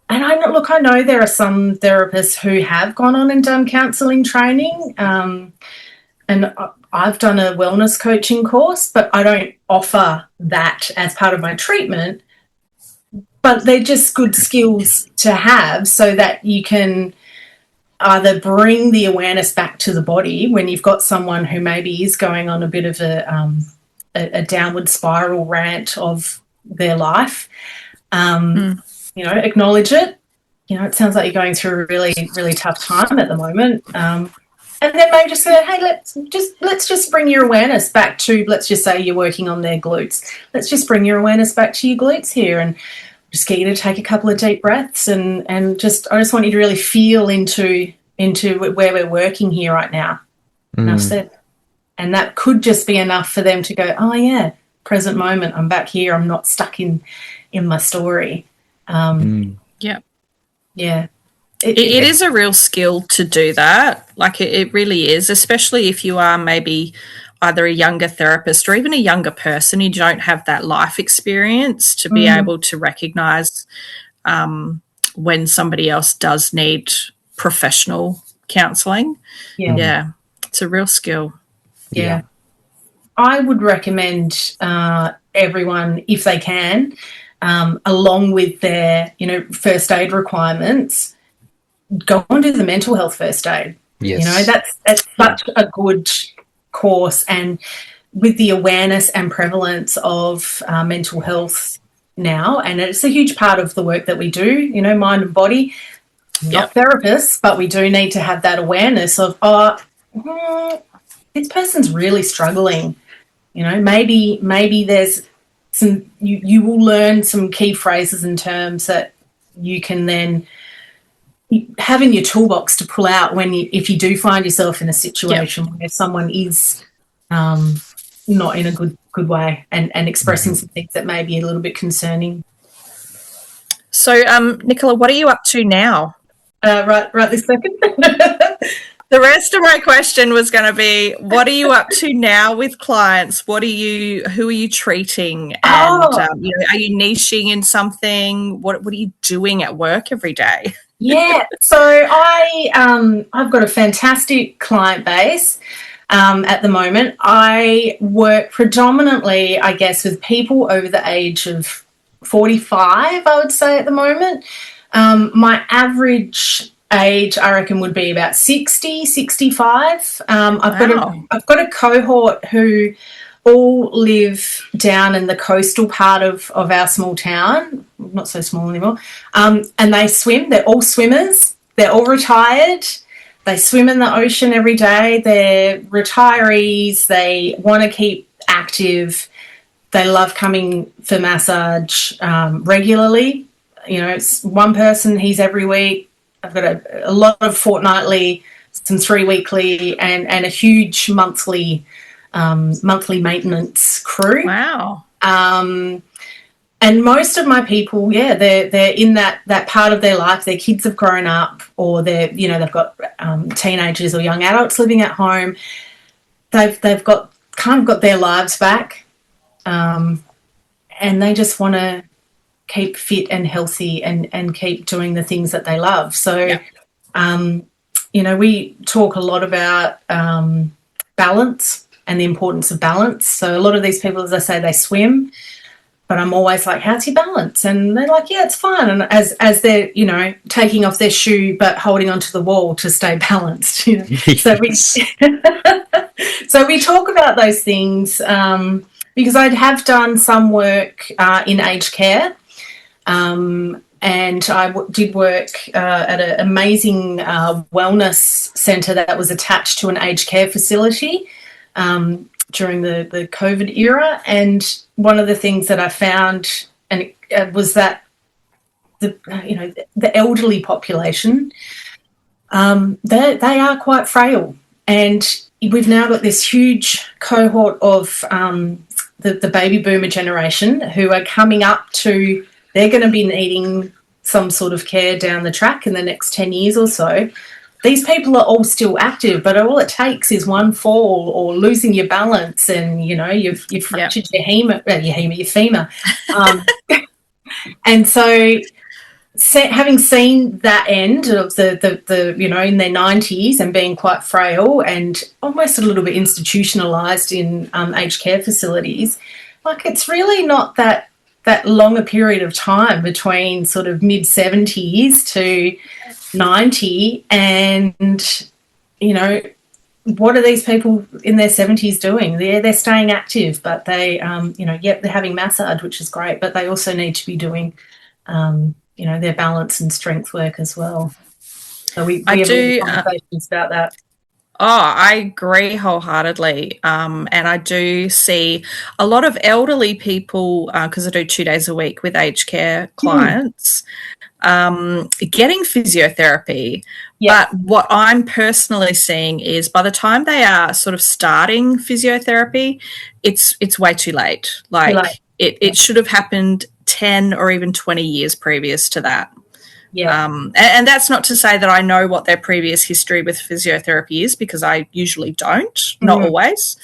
I know there are some therapists who have gone on and done counselling training, and I've done a wellness coaching course, but I don't offer that as part of my treatment. But they're just good skills to have so that you can either bring the awareness back to the body when you've got someone who maybe is going on a bit of a downward spiral rant of their life. Acknowledge it. It sounds like you're going through a really, really tough time at the moment. And then maybe just say, hey, let's just bring your awareness back to, let's just say you're working on their glutes. Let's just bring your awareness back to your glutes here, and just get you to take a couple of deep breaths and I just want you to really feel into where we're working here right now. Enough said. And that could just be enough for them to go, oh yeah, present moment, I'm back here, I'm not stuck in my story. Yeah. Yeah. It is a real skill to do that. Like it really is, especially if you are maybe either a younger therapist or even a younger person, you don't have that life experience to be able to recognise when somebody else does need professional counselling. Yeah, it's a real skill. Yeah. I would recommend everyone, if they can, along with their, first aid requirements, go and do the mental health first aid. Yes. That's such a good course, and with the awareness and prevalence of mental health now, and it's a huge part of the work that we do, mind and body. Not therapists, but we do need to have that awareness of, this person's really struggling. Maybe there's some, you will learn some key phrases and terms that you can then have in your toolbox to pull out if you do find yourself in a situation where someone is not in a good way and expressing some things that may be a little bit concerning. So, Nicola, what are you up to now? Right this second. The rest of my question was going to be, what are you up to now with clients? Who are you treating? And are you niching in something? What are you doing at work every day? Yeah, so I've got a fantastic client base at the moment. I work predominantly, I guess, with people over the age of 45, I would say, at the moment. My average age, I reckon, would be about 60, 65. I've got a cohort who all live down in the coastal part of our small town, not so small anymore, and they swim. They're all swimmers. They're all retired. They swim in the ocean every day. They're retirees. They want to keep active. They love coming for massage regularly. It's one person, he's every week. I've got a lot of fortnightly, some 3 weekly, and a huge monthly maintenance crew. Wow. And most of my people, they're in that part of their life. Their kids have grown up, or they've got teenagers or young adults living at home. They've got their lives back, and they just want to keep fit and healthy and keep doing the things that they love. So, we talk a lot about balance and the importance of balance. So a lot of these people, as I say, they swim, but I'm always like, how's your balance? And they're like, yeah, it's fine. And as they're, taking off their shoe but holding onto the wall to stay balanced. So we talk about those things because I have done some work in aged care. And I did work at an amazing wellness centre that was attached to an aged care facility during the COVID era. And one of the things that I found was that the elderly population, they are quite frail. And we've now got this huge cohort of the baby boomer generation who are coming up to, they're going to be needing some sort of care down the track in the next 10 years or so. these people are all still active, but all it takes is one fall or losing your balance, and you've fractured your femur. And so, having seen that end of the in their 90s and being quite frail and almost a little bit institutionalized in aged care facilities, like, it's really not that longer period of time between sort of mid-70s to 90, and what are these people in their 70s doing? They're staying active, but they they're having massage, which is great, but they also need to be doing their balance and strength work as well. So we have conversations about that. Oh, I agree wholeheartedly. And I do see a lot of elderly people, because I do 2 days a week with aged care clients, getting physiotherapy. Yeah. But what I'm personally seeing is by the time they are sort of starting physiotherapy, it's way too late. Like, it should have happened 10 or even 20 years previous to that. Yeah. And that's not to say that I know what their previous history with physiotherapy is, because I usually don't, not always.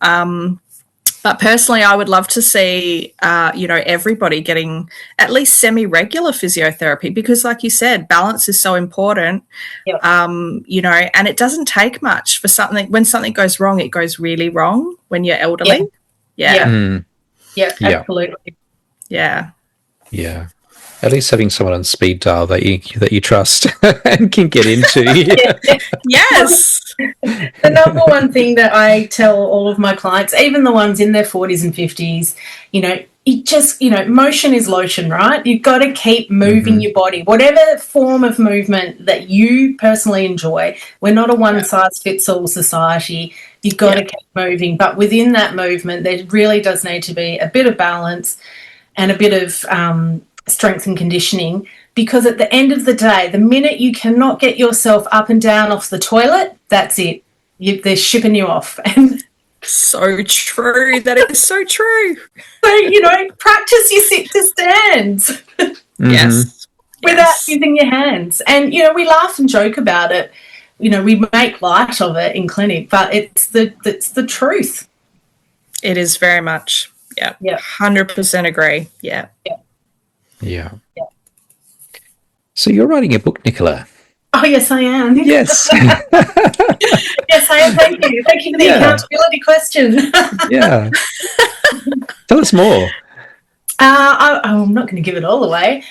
But personally, I would love to see, everybody getting at least semi-regular physiotherapy, because, like you said, balance is so important. Yep. And it doesn't take much for something. When something goes wrong, it goes really wrong when you're elderly. Yeah. Yeah, absolutely. Yeah. Yeah. At least having someone on speed dial that you trust and can get into. Yes. The number one thing that I tell all of my clients, even the ones in their 40s and 50s, it just, motion is lotion, right? You've got to keep moving your body, whatever form of movement that you personally enjoy. We're not a one-size-fits-all society. You've got to keep moving. But within that movement, there really does need to be a bit of balance and a bit of strength and conditioning, because at the end of the day, the minute you cannot get yourself up and down off the toilet, that's it. They're shipping you off. And so true. That is so true. So, practice your sit to stands. Yes. Without using your hands. And, we laugh and joke about it. We make light of it in clinic, but it's the truth. It is very much. Yeah. 100% agree. Yeah. Yeah. So you're writing a book, Nicola. Oh, yes, I am. Yes. Yes, I am. Thank you. Thank you for the accountability question. Yeah. Tell us more. I'm not going to give it all away.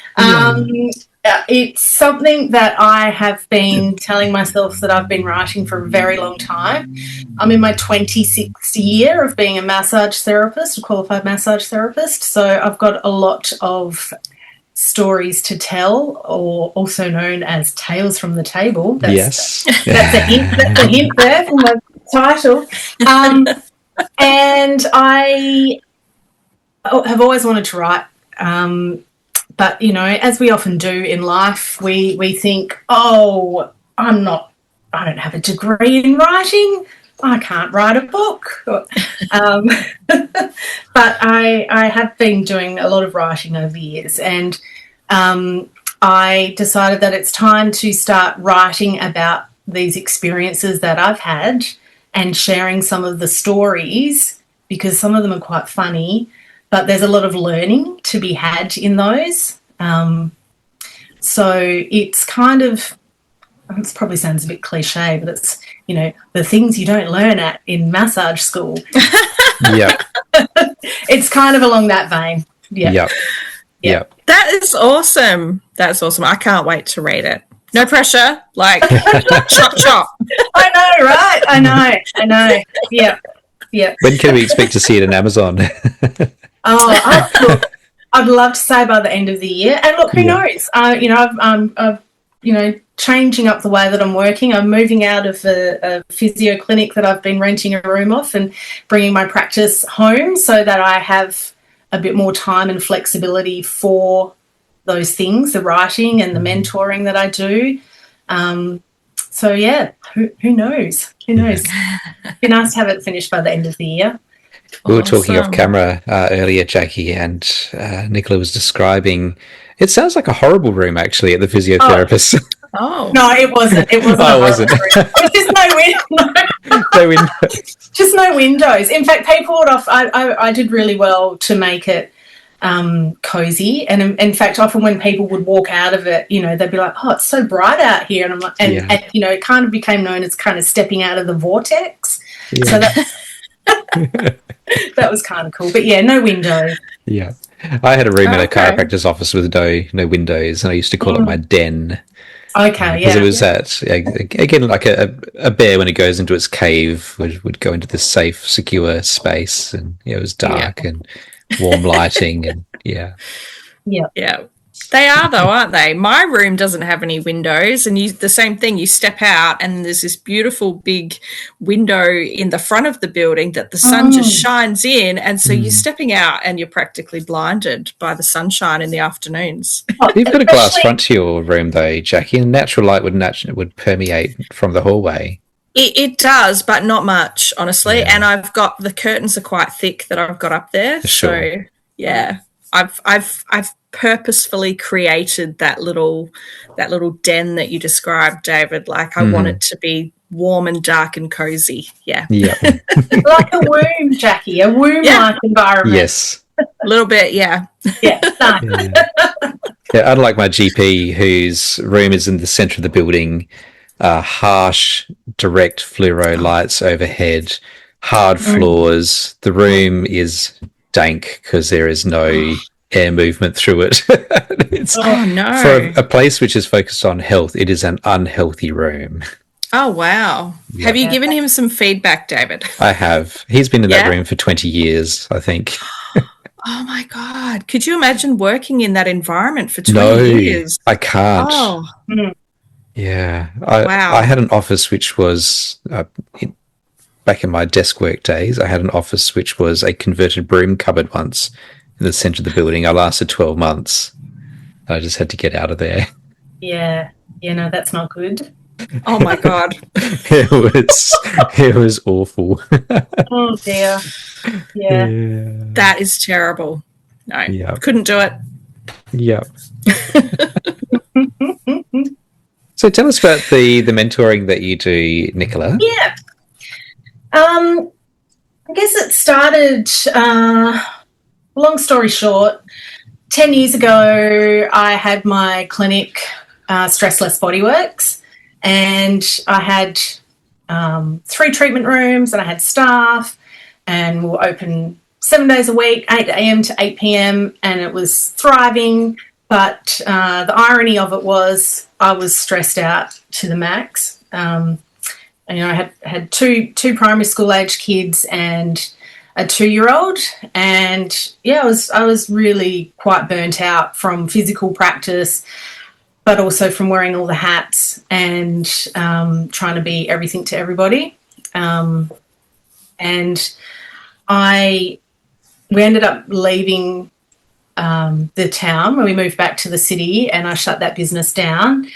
It's something that I have been telling myself that I've been writing for a very long time. I'm in my 26th year of being a massage therapist, a qualified massage therapist. So I've got a lot of stories to tell, or also known as tales from the table. That's a hint. That's a hint there from the title. And I have always wanted to write. But, as we often do in life, we think, I don't have a degree in writing. I can't write a book. But I have been doing a lot of writing over the years, and I decided that it's time to start writing about these experiences that I've had and sharing some of the stories, because some of them are quite funny, but there's a lot of learning to be had in those. So it's kind of, it probably sounds a bit cliche, but it's, the things you don't learn in massage school. Yeah. It's kind of along that vein. Yeah. Yep. That is awesome. That's awesome. I can't wait to read it. No pressure. Like, chop. I know, right? I know. Yeah. When can we expect to see it in Amazon? I'd love to say by the end of the year. And look, who knows? I'm changing up the way that I'm working. I'm moving out of a physio clinic that I've been renting a room off and bringing my practice home, so that I have a bit more time and flexibility for those things, the writing and the mentoring that I do. So, who knows? Who knows? It'd be nice to have it finished by the end of the year. We were talking off camera earlier, Jackie, and Nicola was describing, it sounds like a horrible room, actually, at the physiotherapist. Oh, No, it wasn't. It wasn't. Oh, a was it? horror story. It was just no windows. No windows. Just no windows. In fact, people would I did really well to make it cozy, and in fact, often when people would walk out of it, they'd be like, "Oh, it's so bright out here," and I'm like, and it kind of became known as kind of stepping out of the vortex. Yeah. So that was kind of cool. But yeah, no windows. Yeah. I had a room in a chiropractor's office with no windows, and I used to call it my den. Okay, because it was that, again, like a bear when it goes into its cave would go into this safe, secure space, and it was dark and warm lighting, and yeah. They are, though, aren't they? My room doesn't have any windows, and the same thing. You step out, and there's this beautiful big window in the front of the building that the sun just shines in, and so you're stepping out, and you're practically blinded by the sunshine in the afternoons. You've got a glass front to your room, though, Jackie, and natural light would permeate from the hallway. It does, but not much, honestly. Yeah. And I've got the curtains are quite thick that I've got up there, so yeah, I've purposefully created that little den that you described, David. Like I want it to be warm and dark and cozy. Yeah. Like a womb, Jackie, a womb-like environment. Yes. A little bit, yeah. Yeah. Unlike my GP, whose room is in the centre of the building, harsh, direct fluoro lights overhead, hard floors. The room is dank because there is no air movement through it. For a place which is focused on health, it is an unhealthy room. Oh, wow. Yeah. Have you given him some feedback, David? I have. He's been in that room for 20 years, I think. Oh, my God. Could you imagine working in that environment for 20 years? I can't. Oh. Yeah. I had an office which was, back in my desk work days, I had an office which was a converted broom cupboard once in the centre of the building. I lasted 12 months. I just had to get out of there. Yeah. No, that's not good. Oh, my God. It was awful. Oh, dear. Yeah. That is terrible. No, couldn't do it. Yeah. So tell us about the mentoring that you do, Nicola. Yeah. I guess it started, long story short, 10 years ago, I had my clinic, Stress Less Bodyworks, and I had 3 treatment rooms, and I had staff, and we were open 7 days a week, 8 a.m. to 8 p.m, and it was thriving. But the irony of it was I was stressed out to the max. I had two primary school age kids and a 2-year-old, and I was really quite burnt out from physical practice, but also from wearing all the hats and trying to be everything to everybody. And we ended up leaving the town when we moved back to the city, and I shut that business down.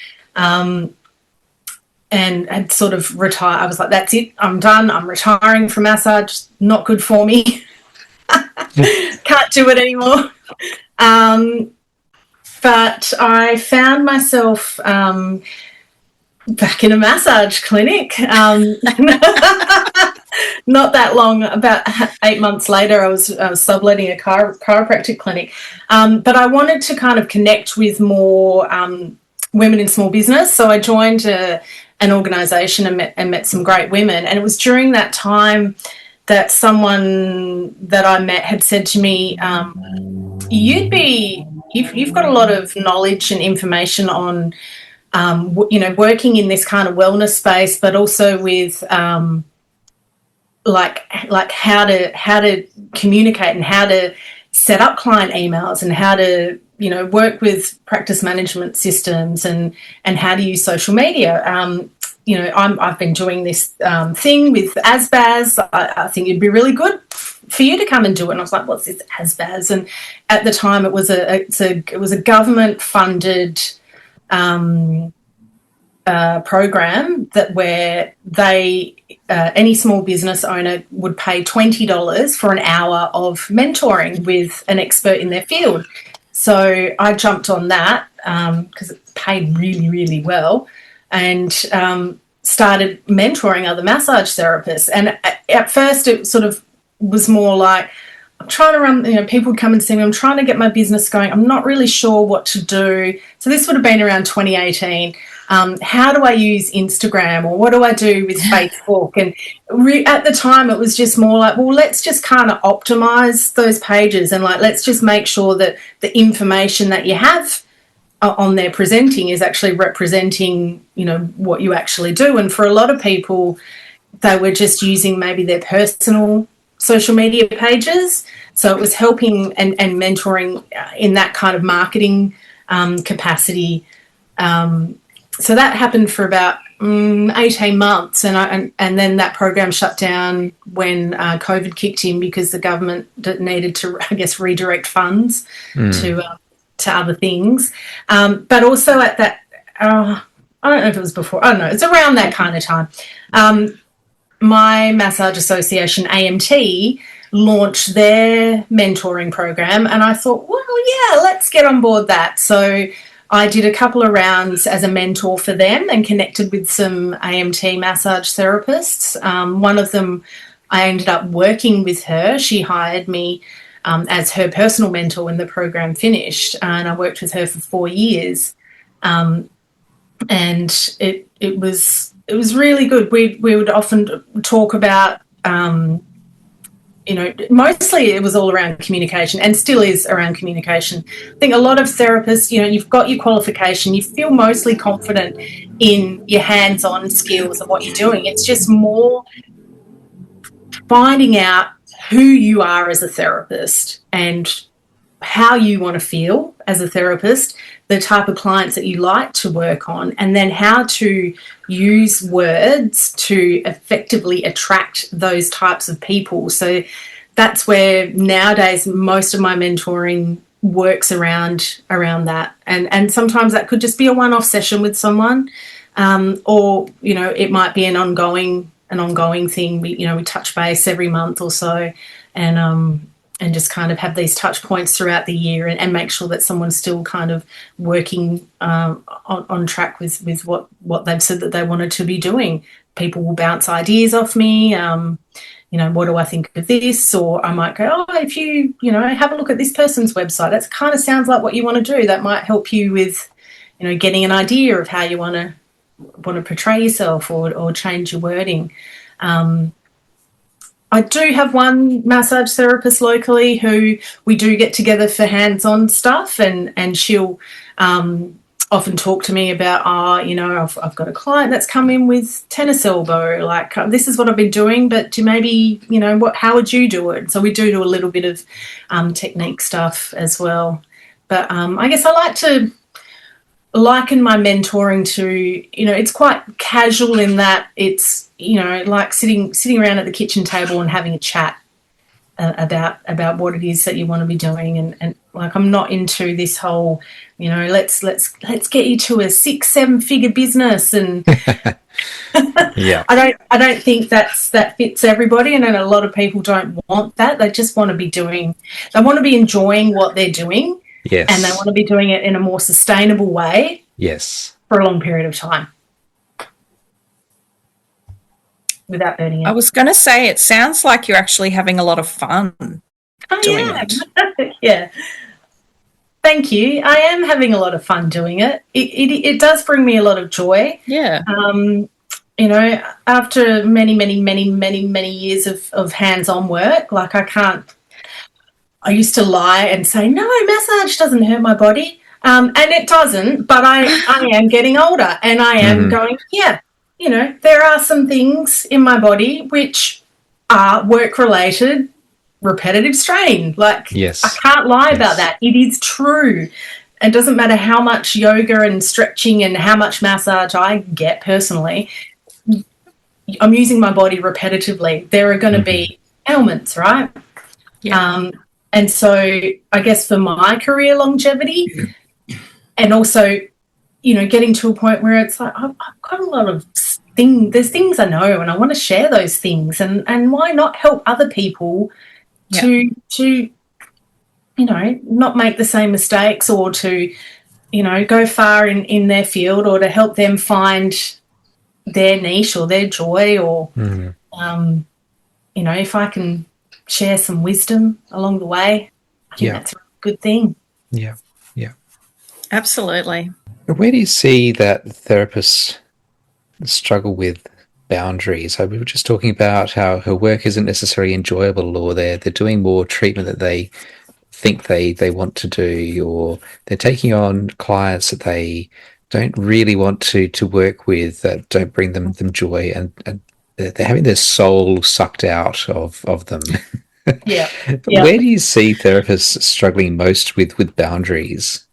And had sort of retired. I was like, that's it, I'm done. I'm retiring from massage. Not good for me. Can't do it anymore. But I found myself back in a massage clinic. Not that long, about 8 months later, I was subletting a chiropractic clinic. But I wanted to kind of connect with more women in small business. So I joined an organisation and met some great women. And it was during that time that someone that I met had said to me, you've got a lot of knowledge and information on, working in this kind of wellness space, but also with like how to communicate and how to set up client emails and how to work with practice management systems and how to use social media. I've been doing this thing with ASBAS. I think it'd be really good for you to come and do it. And I was like, what's this ASBAS? And at the time, it was a government funded program where any small business owner would pay $20 for an hour of mentoring with an expert in their field. So I jumped on that because paid really, really well, and started mentoring other massage therapists. And at first it sort of was more like, I'm trying to run, people would come and see me, I'm trying to get my business going, I'm not really sure what to do. So this would have been around 2018. How do I use Instagram, or what do I do with Facebook? And at the time it was just more like, well, let's just kind of optimize those pages, and like, let's just make sure that the information that you have on there presenting is actually representing, what you actually do. And for a lot of people, they were just using maybe their personal social media pages. So it was helping and mentoring in that kind of marketing capacity. So that happened for about 18 months, and then that program shut down when COVID kicked in, because the government needed to, I guess, redirect funds to other things. But also at that, I don't know if it was before, I don't know, it's around that kind of time. My massage association, AMT, launched their mentoring program, and I thought, well, yeah, let's get on board that. So I did a couple of rounds as a mentor for them and connected with some AMT massage therapists. One of them, I ended up working with her. She hired me as her personal mentor when the program finished, and I worked with her for 4 years. And it was really good. We would often talk about, mostly it was all around communication, and still is around communication. I think a lot of therapists, you've got your qualification, you feel mostly confident in your hands-on skills and what you're doing. It's just more finding out who you are as a therapist and how you want to feel as a therapist, the type of clients that you like to work on, and then how to use words to effectively attract those types of people. So that's where nowadays most of my mentoring works around that. And sometimes that could just be a one-off session with someone, or, it might be an ongoing thing. We touch base every month or so, and just kind of have these touch points throughout the year, and make sure that someone's still kind of working on track with what they've said that they wanted to be doing. People will bounce ideas off me, what do I think of this? Or I might go, oh, if you, have a look at this person's website, that kind of sounds like what you want to do. That might help you with, getting an idea of how you want to portray yourself, or change your wording. I do have one massage therapist locally who we do get together for hands-on stuff, and she'll often talk to me about, I've got a client that's come in with tennis elbow, like, this is what I've been doing, but how would you do it? So we do a little bit of technique stuff as well. But I guess I like to liken my mentoring to, it's quite casual in that it's, like sitting around at the kitchen table and having a chat about what it is that you want to be doing. And like, I'm not into this whole, let's get you to a 6-7 figure business. And yeah, I don't think that fits everybody. And a lot of people don't want that. They just want to be enjoying what they're doing. Yes. And they want to be doing it in a more sustainable way. Yes. For a long period of time. Without burning out. I was going to say, it sounds like you're actually having a lot of fun doing it. Yeah. Thank you. I am having a lot of fun doing it. It does bring me a lot of joy. Yeah. After many years of hands-on work, like I used to lie and say, no, massage doesn't hurt my body. And it doesn't, but I am getting older, and I am going, there are some things in my body which are work-related, repetitive strain. Like, yes. I can't lie about that. It is true. It doesn't matter how much yoga and stretching and how much massage I get personally. I'm using my body repetitively. There are going to be ailments, right? Yeah. And so I guess for my career longevity, and also, getting to a point where it's like, I've got a lot of things, there's things I know, and I want to share those things, and why not help other people to not make the same mistakes, or to go far in their field, or to help them find their niche or their joy, or, if I can share some wisdom along the way, I think that's a good thing. Yeah, yeah. Absolutely. Where do you see that therapists struggle with boundaries? So we were just talking about how her work isn't necessarily enjoyable, or they're doing more treatment that they think they want to do, or they're taking on clients that they don't really want to work with, that don't bring them joy, and they're having their soul sucked out of them. Yeah. Where do you see therapists struggling most with boundaries?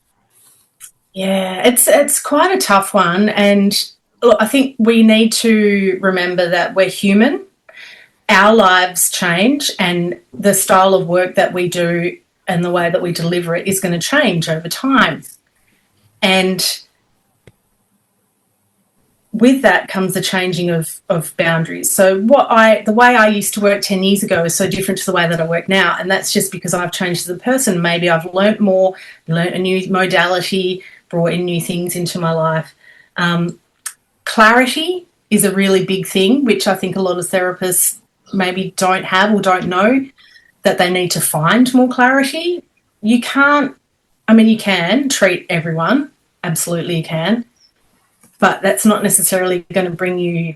Yeah, it's quite a tough one. And look, I think we need to remember that we're human. Our lives change, and the style of work that we do and the way that we deliver it is going to change over time. And with that comes the changing of boundaries. So the way I used to work 10 years ago is so different to the way that I work now. And that's just because I've changed as a person. Maybe I've learnt more, learnt a new modality, brought in new things into my life. Clarity is a really big thing, which I think a lot of therapists maybe don't have or don't know, that they need to find more clarity. You can treat everyone. Absolutely you can. But that's not necessarily going to bring you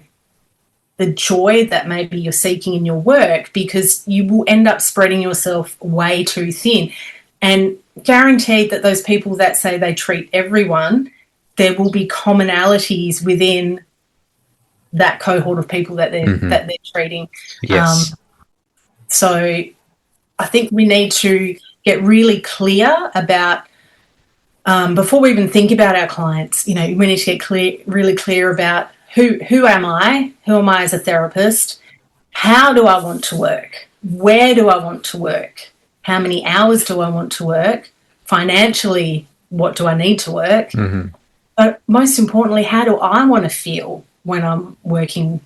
the joy that maybe you're seeking in your work, because you will end up spreading yourself way too thin. And guaranteed that those people that say they treat everyone, there will be commonalities within that cohort of people that they're treating. Yes. So I think we need to get really clear about, before we even think about our clients, we need to get really clear about who am I? Who am I as a therapist? How do I want to work? Where do I want to work? How many hours do I want to work? Financially, what do I need to work? But most importantly, how do I want to feel when I'm working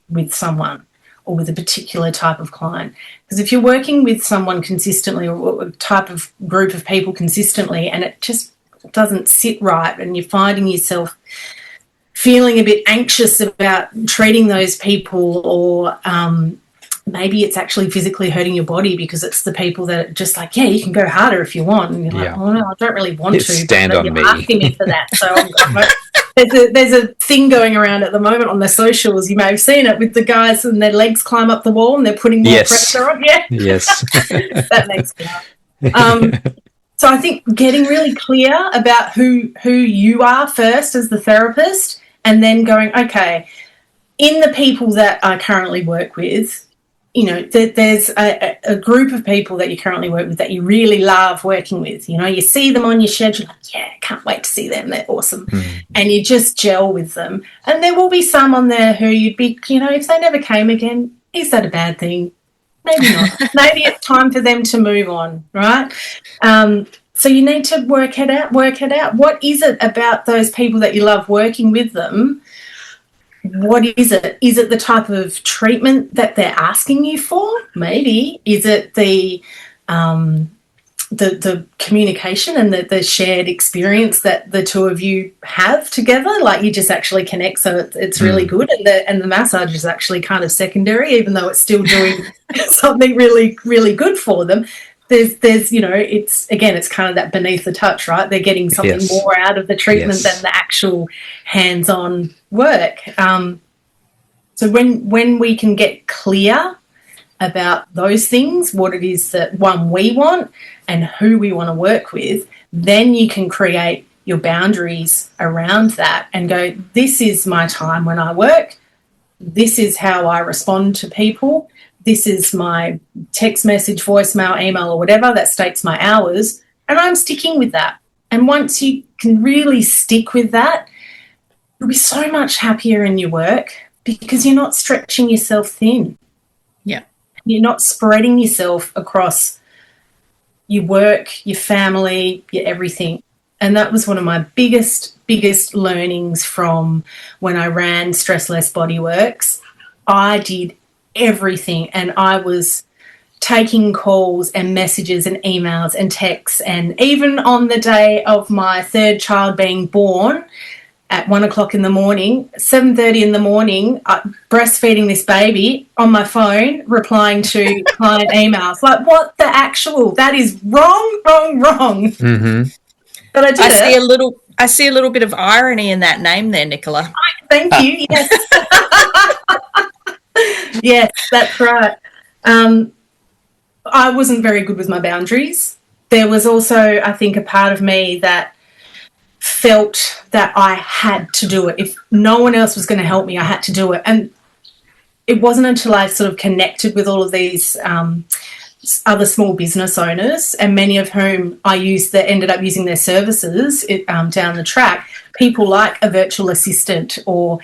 with someone or with a particular type of client? Because if you're working with someone consistently, or a type of group of people consistently, and it just doesn't sit right, and you're finding yourself feeling a bit anxious about treating those people, or maybe it's actually physically hurting your body because it's the people that are just like, yeah, you can go harder if you want. And you're like, oh, no, I don't really want to. Stand on me. You're asking me for that. So there's a thing going around at the moment on the socials. You may have seen it, with the guys and their legs climb up the wall and they're putting more pressure on. Yeah. Yes. That makes me laugh. So I think getting really clear about who you are first as the therapist, and then going, okay, in the people that I currently work with, there's a group of people that you currently work with that you really love working with. You see them on your schedule, like, yeah, can't wait to see them. They're awesome. And you just gel with them. And there will be some on there who you'd be, if they never came again, is that a bad thing? Maybe not. Maybe it's time for them to move on, right? So you need to work it out. What is it about those people that you love working with them? What is it? Is it the type of treatment that they're asking you for? Maybe. Is it the communication and the shared experience that the two of you have together? Like, you just actually connect, so it's really good. And the massage is actually kind of secondary, even though it's still doing something really, really good for them. There's it's kind of that beneath the touch, right? They're getting something more out of the treatment than the actual hands-on work. So when we can get clear about those things, what it is that we want and who we want to work with, then you can create your boundaries around that and go, this is my time when I work. This is how I respond to people. This is my text message, voicemail, email, or whatever that states my hours, and I'm sticking with that. And once you can really stick with that, you'll be so much happier in your work, because you're not stretching yourself thin. Yeah. You're not spreading yourself across your work, your family, your everything. And that was one of my biggest learnings from when I ran Stress Less Bodyworks. I did everything, and I was taking calls and messages and emails and texts. And even on the day of my third child being born, at 1 o'clock in the morning, 7:30 in the morning, breastfeeding this baby on my phone, replying to client emails. Like, what the actual? That is wrong. Mm-hmm. But I did I see a little bit of irony in that name there, Nicola. Thank you. Yes. Yes, that's right. I wasn't very good with my boundaries. There was also, I think, a part of me that felt that I had to do it. If no one else was going to help me, I had to do it. And it wasn't until I sort of connected with all of these other small business owners, and many of whom ended up using their services down the track, people like a virtual assistant or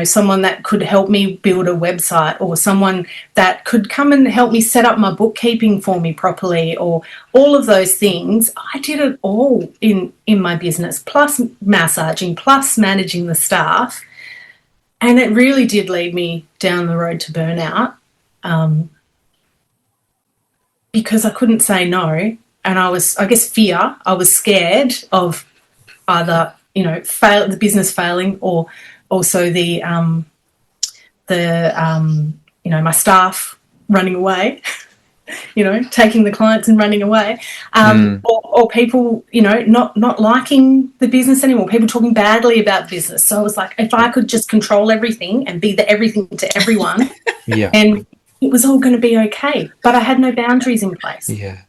someone that could help me build a website, or someone that could come and help me set up my bookkeeping for me properly, or all of those things. I did it all in my business, plus massaging, plus managing the staff. And it really did lead me down the road to burnout because I couldn't say no. And I was scared of either, the business failing, or also my staff running away, taking the clients and running away, or people, not liking the business anymore, people talking badly about business. So I was like, if I could just control everything and be the everything to everyone, and it was all going to be okay. But I had no boundaries in place. Yeah.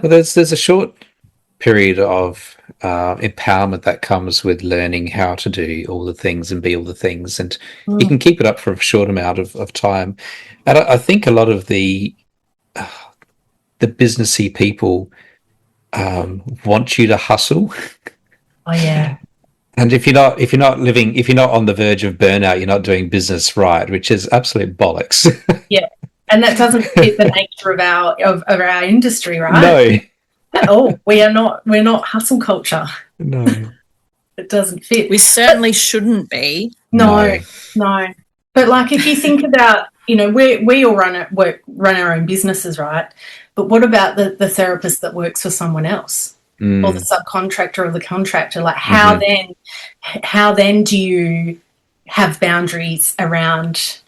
Well, there's a short period of empowerment that comes with learning how to do all the things and be all the things, and you can keep it up for a short amount of time. And I think a lot of the businessy people want you to hustle. Oh yeah. And if you're not on the verge of burnout, you're not doing business right, which is absolute bollocks. Yeah, and that doesn't fit the nature of our industry, right? No. Oh, we're not hustle culture. No. It doesn't fit. We certainly shouldn't be. No. But like, if you think about, we all run our own businesses, right? But what about the therapist that works for someone else, or the subcontractor or the contractor? Like, how then do you have boundaries around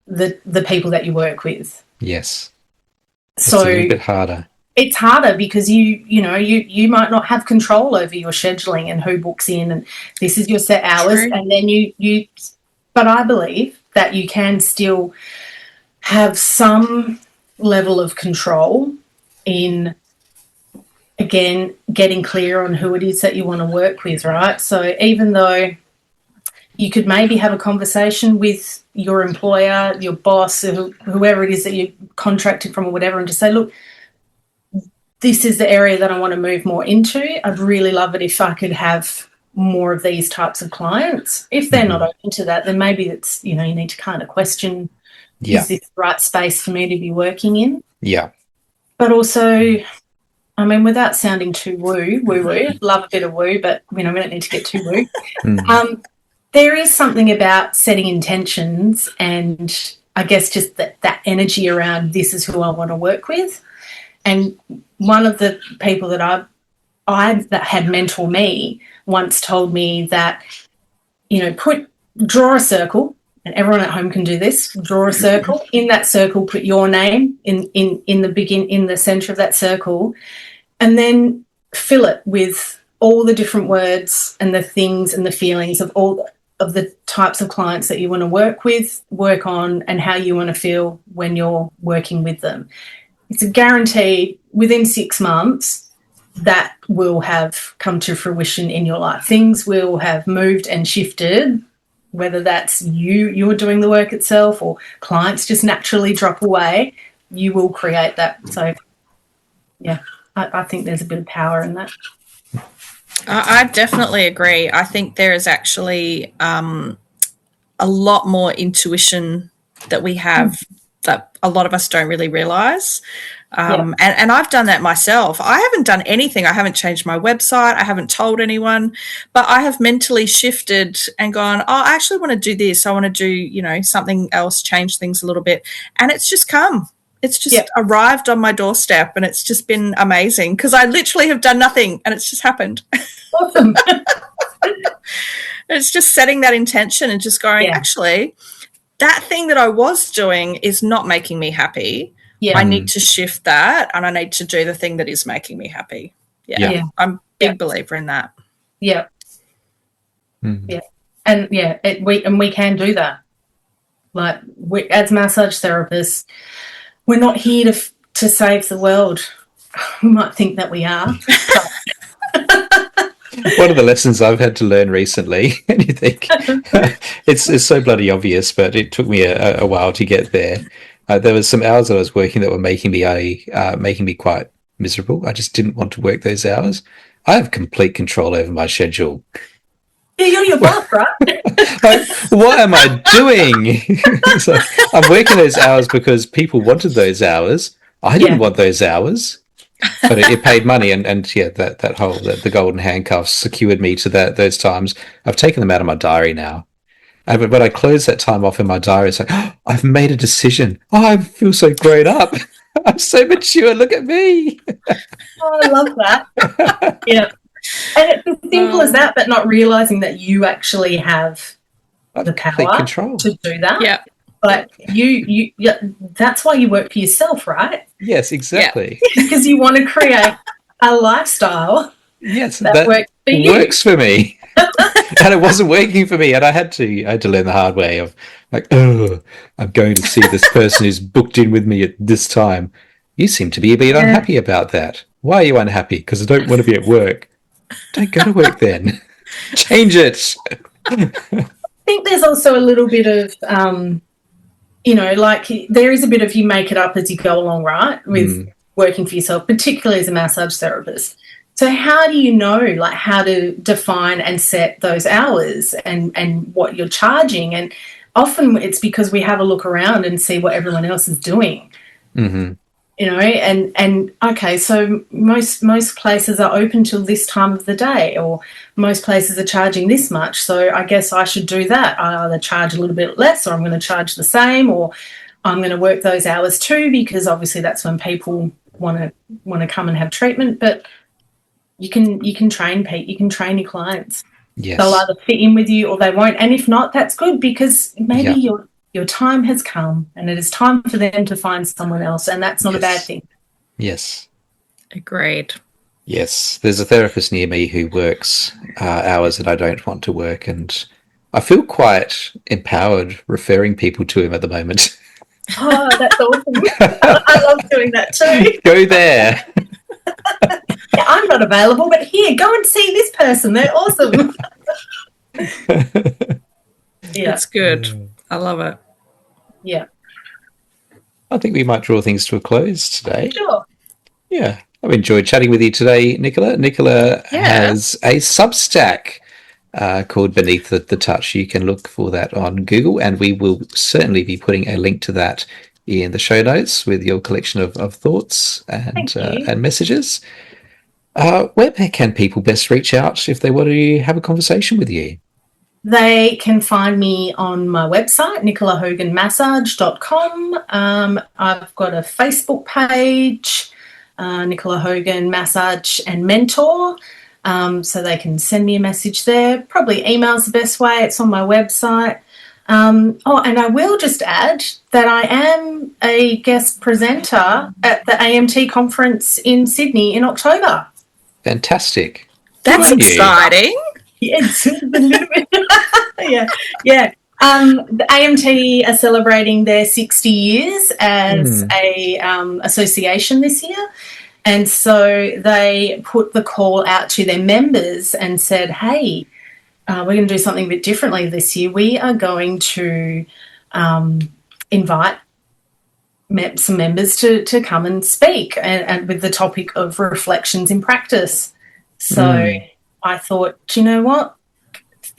the people that you work with? Yes. So it's a little bit harder. It's harder because you might not have control over your scheduling and who books in, and this is your set hours. True. And then but I believe that you can still have some level of control in, again, getting clear on who it is that you want to work with, right? So even though you could maybe have a conversation with your employer, your boss, or whoever it is that you're contracted from or whatever, and just say, look, this is the area that I want to move more into. I'd really love it if I could have more of these types of clients. If they're not open to that, then maybe it's, you need to kind of question, is this the right space for me to be working in? Yeah. But also, I mean, without sounding too woo-woo, love a bit of woo, but, we don't need to get too woo. There is something about setting intentions and I guess just that energy around this is who I want to work with. And one of the people that that had mentored me once told me that, draw a circle, and everyone at home can do this. Draw a circle. In that circle, put your name in the center of that circle, and then fill it with all the different words and the things and the feelings of all of the types of clients that you want to work with, work on, and how you want to feel when you're working with them. It's a guarantee within 6 months that will have come to fruition in your life. Things will have moved and shifted, whether that's you're doing the work itself or clients just naturally drop away. You will create that. So, yeah, I think there's a bit of power in that. I definitely agree. I think there is actually a lot more intuition that we have that a lot of us don't really realise. And I've done that myself. I haven't done anything. I haven't changed my website. I haven't told anyone, but I have mentally shifted and gone, I actually want to do this. I want to do, something else, change things a little bit. And it's just come. It's just arrived on my doorstep, and it's just been amazing because I literally have done nothing and it's just happened. Awesome. It's just setting that intention and just going, actually, that thing that I was doing is not making me happy. Yeah. I need to shift that, and I need to do the thing that is making me happy. Yeah. I'm a big believer in that. Yeah. Yeah. And we can do that. Like, as massage therapists, we're not here to save the world. We might think that we are. One of the lessons I've had to learn recently, and you think it's so bloody obvious, but it took me a while to get there. There was some hours that I was working that were making me quite miserable. I just didn't want to work those hours. I have complete control over my schedule. Yeah, you're your boss, right? Like, what am I doing? So I'm working those hours because people wanted those hours. I didn't want those hours, but it paid money, and that whole the golden handcuffs secured me to those times. I've taken them out of my diary now. But when I close that time off in my diary, it's like, oh, I've made a decision. Oh, I feel so grown up. I'm so mature. Look at me. Oh, I love that. Yeah. And it's as simple as that, but not realising that you actually have the power control to do that. Yeah. But you that's why you work for yourself, right? Yes, exactly. Because you want to create a lifestyle that works for me. And it wasn't working for me, and I had to learn the hard way of, like, oh, I'm going to see this person who's booked in with me at this time. You seem to be a bit unhappy about that. Why are you unhappy? Because I don't want to be at work. Don't go to work then. Change it. I think there's also a little bit of, like, there is a bit of you make it up as you go along, right, with working for yourself, particularly as a massage therapist. So how do you know, like, how to define and set those hours and what you're charging? And often it's because we have a look around and see what everyone else is doing. Mm-hmm. And okay, so most places are open till this time of the day, or most places are charging this much, so I guess I should do that. I either charge a little bit less, or I'm going to charge the same, or I'm going to work those hours too, because obviously that's when people want to come and have treatment. But you can train your clients. Yes. They'll either fit in with you or they won't, and if not, that's good, because maybe your time has come and it is time for them to find someone else, and that's not a bad thing. Yes. Agreed. Yes. There's a therapist near me who works hours that I don't want to work, and I feel quite empowered referring people to him at the moment. Oh, that's awesome. I love doing that too. Go there. Yeah, I'm not available, but here, go and see this person. They're awesome. It's good. I love it. Yeah. I think we might draw things to a close today. Sure. Yeah. I've enjoyed chatting with you today, Nicola. Nicola has a Substack called Beneath the Touch. You can look for that on Google, and we will certainly be putting a link to that in the show notes with your collection of thoughts and messages. Where can people best reach out if they want to have a conversation with you? They can find me on my website, nicolahoganmassage.com. I've got a Facebook page, Nicola Hogan Massage and Mentor, so they can send me a message there. Probably email's the best way. It's on my website. And I will just add that I am a guest presenter at the AMT conference in Sydney in October. Fantastic. That's exciting. Yes, a little bit. Yeah. The AMT are celebrating their 60 years as a association this year, and so they put the call out to their members and said, "Hey, we're going to do something a bit differently this year. We are going to invite some members to come and speak, and with the topic of reflections in practice." So I thought, do you know what? It's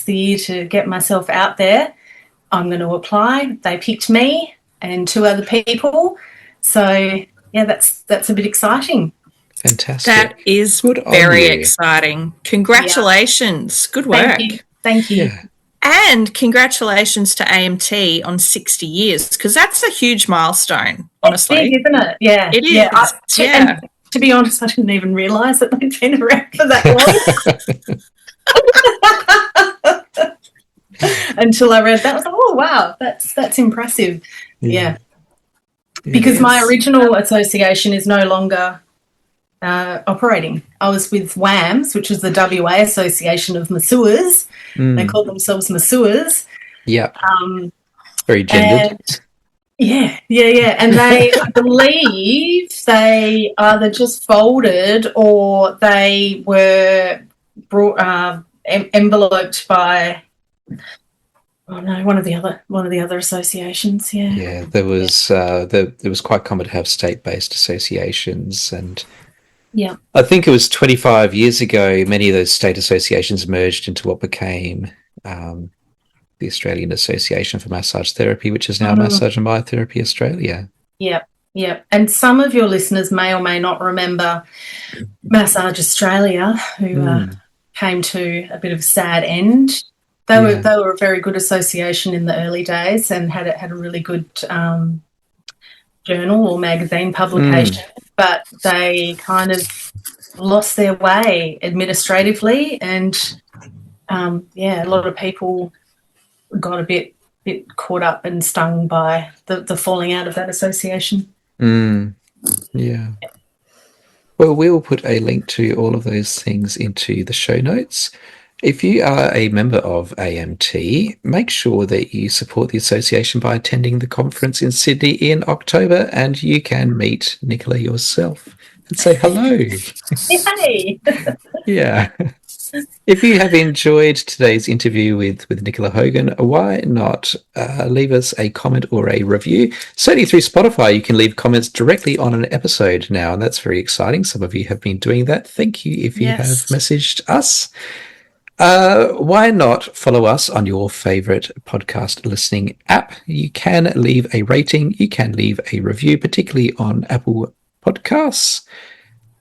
the year to get myself out there. I'm going to apply. They picked me and 2 other people. So, yeah, that's a bit exciting. Fantastic. That is very exciting. Congratulations. Yeah. Good work. Thank you. Yeah. And congratulations to AMT on 60 years, because that's a huge milestone, honestly. It's big, isn't it? Yeah. It is. Yeah. And to be honest, I didn't even realise that they'd been around for that long. Until I read that, I was like, oh, wow, that's impressive. Yeah. Because my original association is no longer operating. I was with WAMS, which is the WA Association of Masseurs. They call themselves masseurs. Yeah. Very gendered. And, yeah. And they, I believe they either just folded or they were enveloped by one of the other associations. Yeah, there was quite common to have state-based associations, and I think it was 25 years ago many of those state associations merged into what became the Australian Association for Massage Therapy, which is now Massage and Myotherapy Australia. Yep. And some of your listeners may or may not remember Massage Australia, who came to a bit of a sad end. They were a very good association in the early days and had a really good journal or magazine publication, but they kind of lost their way administratively, and a lot of people got a bit caught up and stung by the falling out of that association. Yeah. Well, we'll put a link to all of those things into the show notes. If you are a member of AMT, make sure that you support the association by attending the conference in Sydney in October, and you can meet Nicola yourself and say hello. Hey! Yeah. If you have enjoyed today's interview with Nicola Hogan, why not leave us a comment or a review? Certainly through Spotify, you can leave comments directly on an episode now, and that's very exciting. Some of you have been doing that. Thank you if you have messaged us. Why not follow us on your favorite podcast listening app? You can leave a rating, you can leave a review, particularly on Apple Podcasts.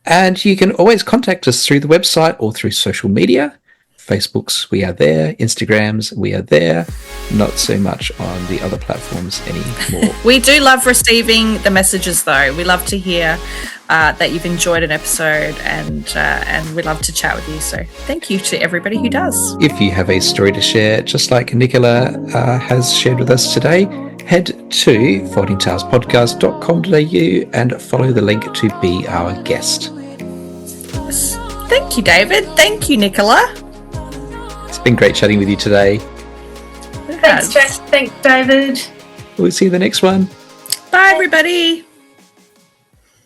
And you can always contact us through the website or through social media. Facebooks, we are there. Instagrams, we are there. Not so much on the other platforms anymore. We do love receiving the messages, though. We love to hear that you've enjoyed an episode, and we love to chat with you. So thank you to everybody who does. If you have a story to share, just like Nicola has shared with us today, head to foldingtailspodcast.com.au and follow the link to be our guest. Thank you, David. Thank you, Nicola. It's been great chatting with you today. Thanks, Jack. Thanks, David. We'll see you in the next one. Bye, everybody.